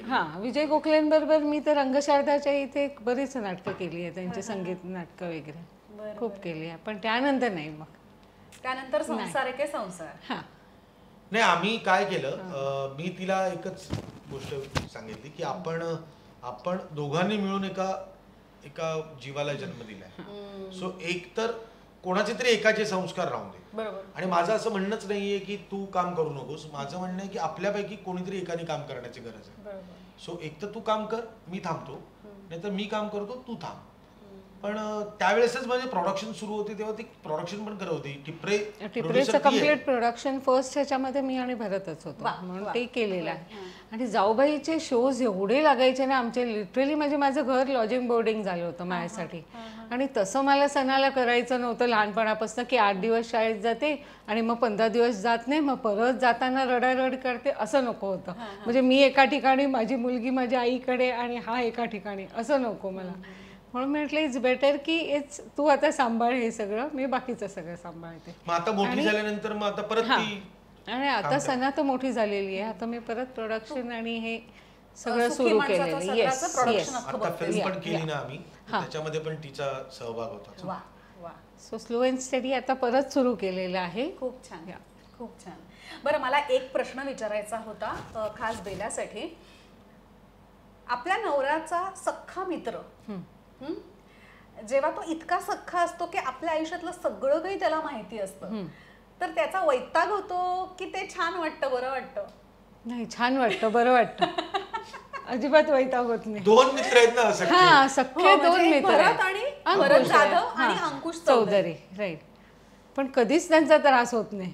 हा, विजय गोखलेंबरोबर मी तर रंगशारदाच्या इथे बरीच नाटकं केली आहे, त्यांचे संगीत नाटकं वगैरे खूप केली आहे. पण त्यानंतर नाही, मग त्यानंतर संसार आहे की संसार. हा नाही, आम्ही काय केलं, मी तिला एकच गोष्ट सांगितली की आपण दोघांनी मिळून एका जीवाला जन्म दिलाय. सो एक तर कोणाचे तरी एकाचे संस्कार राहून दे. आणि माझं असं म्हणणंच नाहीये की तू काम करू नकोस, माझं म्हणणं आहे की आपल्यापैकी कोणीतरी एकाने काम करण्याची गरज आहे. सो एक तर तू काम कर, मी थांबतो, नाहीतर मी काम करतो, तू थांब. पण त्यावेळेसच म्हणजे प्रोडक्शन सुरू होते तेव्हा ती प्रोडक्शन पण करत होती. टिपरेचं कम्प्लीट प्रोडक्शन फर्स्ट ह्याच्यामध्ये मी आणि भरतच होतो, म्हणून ते केलेलं आहे. आणि जाऊबाईचे शोज एवढे लागायचे ना आमचे, लिटरली म्हणजे माझं घर लॉजिंग बोर्डिंग झालं होतं माझ्यासाठी. आणि तसं मला सणाला करायचं नव्हतं लहानपणापासून, की 8 दिवस शाळेत जाते आणि मग 15 दिवस जात नाही, मग परत जाताना रडारड करते, असं नको होतं. म्हणजे मी एका ठिकाणी, माझी मुलगी माझ्या आईकडे आणि हा एका ठिकाणी, असं नको मला. म्हणून म्हटलं इट्स बेटर की तू आता सांभाळ हे सगळं, मी बाकीचं सगळं सांभाळते. आता मोठी झाल्यानंतर मग आता परत आणि आता सणा तर मोठी झालेली आहे, आता मी परत प्रोडक्शन आणि हे सगळं सुरू केलेलं. Yes yes. आता फिल्म पण केली ना आम्ही, त्याच्यामध्ये पण तिचा सहभाग होता. सो स्लो अँड स्टडी आता परत सुरू केलेलं आहे. खूप छान, खूप छान. बरं, मला एक प्रश्न विचारायचा होता खास बेलासाठी. आपल्या नवऱ्याचा सख्खा मित्र जेव्हा तो इतका सख्खा असतो की आपल्या आयुष्यातलं सगळं काही त्याला माहिती असतं, तर त्याचा वैताग होतो की ते छान वाटतं, बरं वाटतं? नाही, छान वाटतं, बरं वाटतं. अजिबात वैताग होत नाही. 2 मित्र आहेत ना सख्खे. हा, सख्खे 2 मित्र भरत जाधव आणि अंकुश चौधरी. राईट. पण कधीच त्यांचा त्रास होत नाही.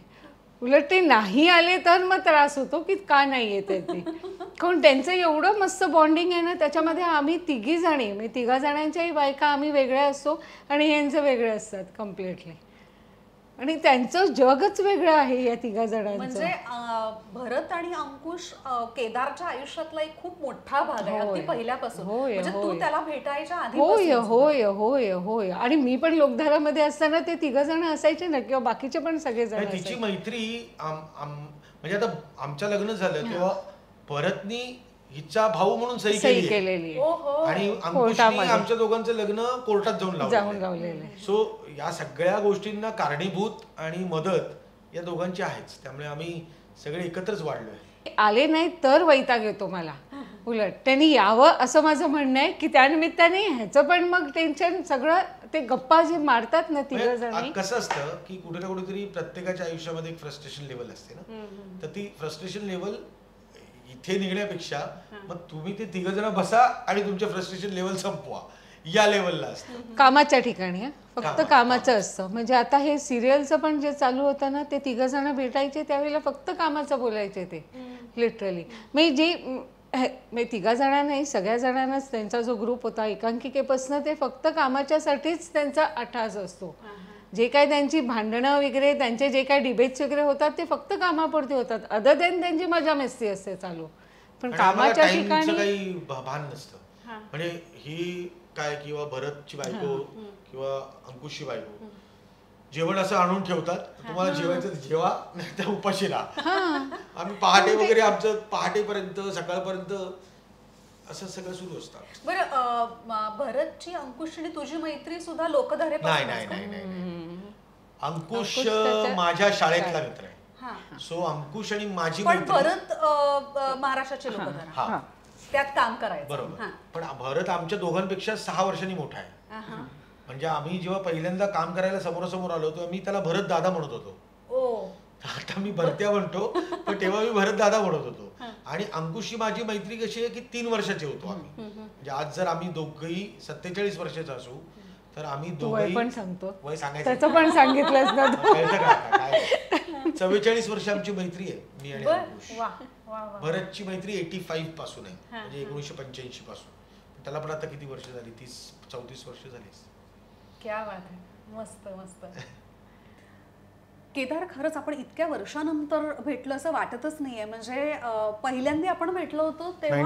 उलट ते नाही आले तर मग त्रास होतो की का नाही येते ते. कारण त्यांचं एवढं मस्त बॉन्डिंग आहे ना त्याच्यामध्ये. आम्ही 3 जणी, मी 3 जणांच्याही बायका आम्ही वेगळ्या असतो आणि यांचं वेगळे असतात कम्प्लिटली. आणि त्यांचं जगच वेगळं आहे या 3 जणांचं. म्हणजे भरत आणि अंकुश केदारच्या आयुष्यातला एक खूप मोठा भाग आहे अगदी पहिल्यापासून. म्हणजे तू त्याला भेटायच्या आधी. होय होय होय होय. आणि मी पण लोकधारामध्ये असताना ते 3 जण असायचे ना, किंवा बाकीचे पण सगळे जण. तिची मैत्री म्हणजे आता आमच्या लग्न झालं तेव्हा भरतनी हिचा भाऊ म्हणून सही केलेली आणि अंकुशनी आमच्या दोघांचं लग्न कोर्टात जाऊन लावलेलं. सो या सगळ्या गोष्टींना कारणीभूत आणि मदत या दोघांची आहेच. त्यामुळे आम्ही सगळे एकत्रच वाढलोय. आले नाही तर वैताग येतो मला. उलट त्यांनी यावं असं माझं म्हणणं आहे की त्यानिमित्ताने ह्याचं पण मग टेन्शन सगळं ते गप्पा जे मारतात ना तिघ जणी म्हणजे कसं असतं की कुठे ना कुठेतरी प्रत्येकाच्या आयुष्यामध्ये एक फ्रस्ट्रेशन लेवल असते ना, तर ती फ्रस्ट्रेशन लेवल इथे निघण्यापेक्षा मग तुम्ही ते तिघ जण बसा आणि तुमचे फ्रस्ट्रेशन लेवल संपवा, या लेवलला असतं कामाच्या ठिकाणी फक्त कामाचं असतं. म्हणजे आता हे सिरियलचं पण जे चालू होतं ना, ते तिघ जण भेटायचे त्यावेळेला फक्त कामाचं बोलायचे ते लिटरली. मी तिघा जणांनाही सगळ्या जणांनाच त्यांचा जो ग्रुप होता एकांकिकेपासून ते फक्त कामाच्यासाठीच त्यांचा अट्टास असतो. जे काय त्यांची भांडणं वगैरे त्यांचे जे काय डिबेट्स वगैरे होतात ते फक्त कामापुरते होतात. अदर देन त्यांची मजा मस्ती असते चालू. पण कामाच्या ठिकाणी काही भान नसतं. म्हणजे ही काय किंवा भरतची बायको किंवा अंकुशची बायको जेवण असं आणून ठेवतात, तुम्हाला जेवायचं जेवा नाही तर उपाशी राहा. आम्ही पहाटे वगैरे आमचं पहाटेपर्यंत सकाळपर्यंत असं सगळं सुरू असतं. बरं, भरतची अंकुशची तुझी मैत्री सुद्धा लोकधारे नाही नाही नाही नाही, अंकुश माझ्या शाळेतला मित्र आहे. सो अंकुश आणि माझी पण भरत महाराष्ट्राचे लोकधारा त्यात काम करायचं. बरोबर. पण भरत आमच्या दोघांपेक्षा 6 वर्षांनी मोठा आहे. म्हणजे आम्ही जेव्हा पहिल्यांदा काम करायला समोरासमोर आलो तेव्हा मी त्याला भरत दादा म्हणत होतो. आता मी भरत्या म्हणतो, पण तेव्हा मी भरत दादा म्हणत होतो. आणि अंकुशची माझी मैत्री कशी आहे की 3 वर्षाचे होतो आम्ही. म्हणजे आज जर आम्ही दोघंही 47 वर्षाचे असू तर आम्ही दोघंही पण सांगतो वय सांगायचं त्याचं पण सांगितलंच ना काय 44 वर्ष आमची मैत्री आहे मी आणि अंकुश. भरतची मैत्री 85 पासून आहे, म्हणजे 1985 पासून. त्याला पण आता किती वर्ष झाली, 30-34 वर्ष झाली. क्या बात आहे, मस्त मस्त. केदार, खरंच आपण इतक्या वर्षानंतर भेटलो असं वाटतच नाहीये. म्हणजे पहिल्यांदा आपण भेटलो होतो तेव्हा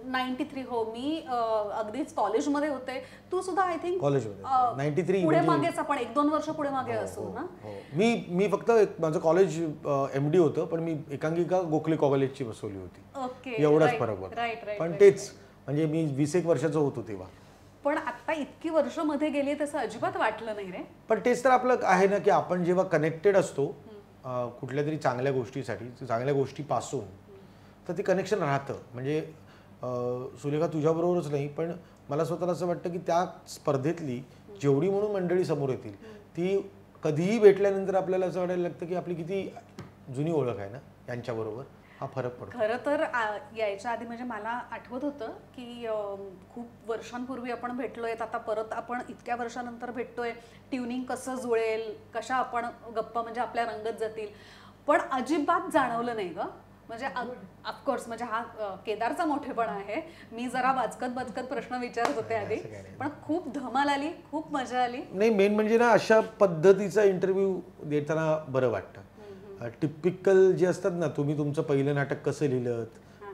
93. हो, मी अगदीच कॉलेजमध्ये होते, तू सुद्धा आय थिंक कॉलेजमध्ये 93 पुढे मागेच आपण 1-2 वर्ष पुढे मागे असू ना. मी फक्त माझं कॉलेज MD होतं, पण मी एकांकिका गोखले कॉलेजची बसवली होती. ओके, एवढाच फरक होता. पण तेच म्हणजे मी 20 वर्षाचं होतो तेव्हा. पण आता इतकी वर्ष मध्ये गेली तसं अजिबात वाटलं नाही रे. पण तेच तर आपलं आहे ना की आपण जेव्हा कनेक्टेड असतो कुठल्या तरी चांगल्या गोष्टीसाठी, चांगल्या गोष्टीपासून, तर ते कनेक्शन राहतं. म्हणजे सुलेखा तुझ्याबरोबरच नाही, पण मला स्वतःला असं वाटतं की त्या स्पर्धेतली जेवढी म्हणून मंडळी समोर येतील ती कधीही भेटल्यानंतर आपल्याला असं वाटायला लागतं की आपली किती जुनी ओळख आहे ना यांच्याबरोबर. हा फरक पडतो. खरं तर यायच्या आधी म्हणजे मला आठवत होतं की खूप वर्षांपूर्वी आपण भेटलोय, आता परत आपण इतक्या वर्षानंतर भेटतोय, ट्युनिंग कसं जुळेल, कशा आपण गप्पा म्हणजे आपल्या रंगत जातील, पण अजिबात जाणवलं नाही ग. म्हणजे ऑफकोर्स म्हणजे हा केदारचा मोठेपणा आहे. मी जरा वाचकत प्रश्न विचारत होते आधी, पण खूप धमाल आली, खूप मजा आली. नाही, मेन म्हणजे ना अशा पद्धतीचा इंटरव्ह्यू देताना बरं वाटतं. टिपिकल जे असतात ना, तुम्ही तुमचं पहिलं नाटक कसं लिहिलं,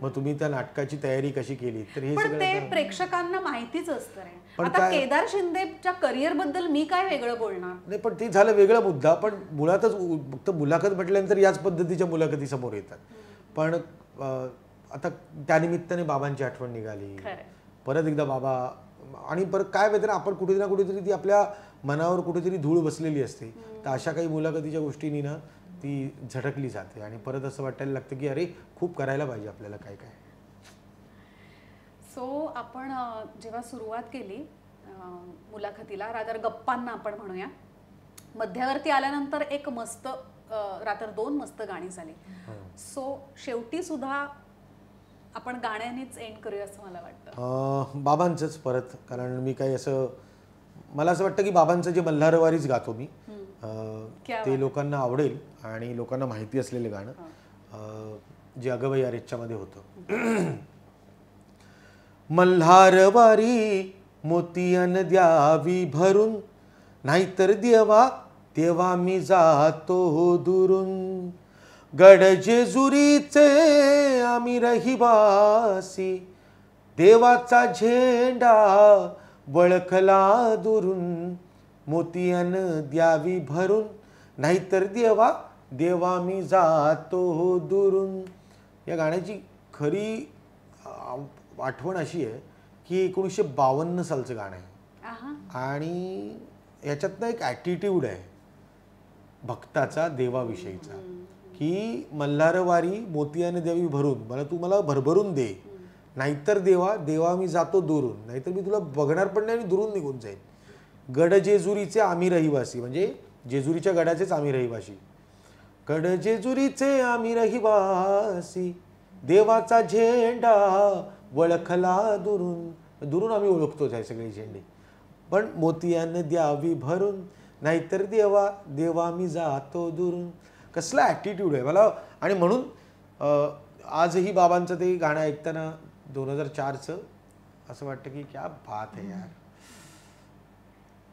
मग तुम्ही त्या नाटकाची तयारी कशी केली, तर हे सगळं ते प्रेक्षकांना माहितीच असतं रे. आता केदार शिंदेच्या करिअर बद्दल मी काय वेगळं बोलणार नाही, पण ते झालं वेगळा मुद्दा. पण मुळातच फक्त मुलाखत म्हटल्यानंतर याच पद्धतीच्या मुलाखती समोर येतात. पण आता त्यानिमित्ताने बाबांची आठवण निघाली, परत एकदा बाबा, आणि परत काय माहिती ना, आपण कुठेतरी ना कुठेतरी ती आपल्या मनावर कुठेतरी धूळ बसलेली असते. तर अशा काही मुलाखतीच्या गोष्टींनी ना ती झटकली जाते आणि परत असं वाटायला लागतं की अरे खूप करायला पाहिजे आपल्याला काय काय. सो आपण जेव्हा सुरुवात केली मुलाखतीला, रादर गप्पांना आपण म्हणूया, मध्यावरती आल्यानंतर एक मस्त रात्र 2 मस्त गाणी झाली. सो शेवटी सुद्धा आपण गाण्यांनीच एंड करूया असं मला वाटतं. बाबांचंच परत, कारण मी काही असं, मला असं वाटतं की बाबांचं जे मल्हारवारीच गातो मी, ते लोकांना आवडेल आणि लोकांना माहिती असलेलं गाणं जे अगं बाई अरेच्च्यामध्ये होतं. मल्हारवारी मोतियान द्यावी भरून, नाहीतर देवा देवा मी जातो दुरून, गड जेजुरीचे आम्ही रहिवासी, देवाचा झेंडा बळखला दुरून, मोतियान द्यावी भरून, नाहीतर देवा देवा मी जातो दुरून. या गाण्याची खरी आठवण अशी आहे की 1952 सालचं गाणं आहे आणि याच्यातनं एक ॲटिट्यूड आहे भक्ताचा देवाविषयीचा, की मल्हारवारी मोतियाने द्यावी भरून, मला भरभरून दे, नाहीतर देवा देवा मी जातो दुरून, नाहीतर मी तुला बघणार पण नाही आणि दुरून निघून जाईल. गड जेजुरीचे आम्ही रहिवासी, म्हणजे जेजुरीच्या गडाचेच आम्ही रहिवासी. गड जेजुरीचे आम्ही रहिवासी, देवाचा झेंडा वळखला दुरून. दुरून आम्ही ओळखतोच आहे सगळे झेंडे, पण मोतियानं द्यावी भरून, नाहीतर देवा देवा मी जातो दुरून. कसला ॲटिट्यूड आहे मला. आणि म्हणून आजही बाबांचं ते गाणं ऐकताना 2004चं असं वाटतं की क्या बात आहे यार.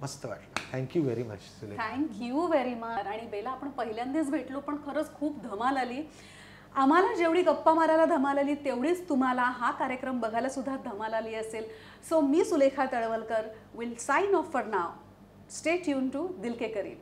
मस्त वाटलं. Thank you very much Sulekha. Thank you very much. आणि बेला, आपण पहिल्यांदाच भेटलो पण खरंच खूप धमाल आली. आम्हाला जेवढी गप्पा मारायला धमाल आली तेवढीच तुम्हाला हा कार्यक्रम बघायला सुद्धा धमाल आली असेल. सो मी Sulekha Talwalkar will sign off for now. Stay tune to Dil Ke करीब.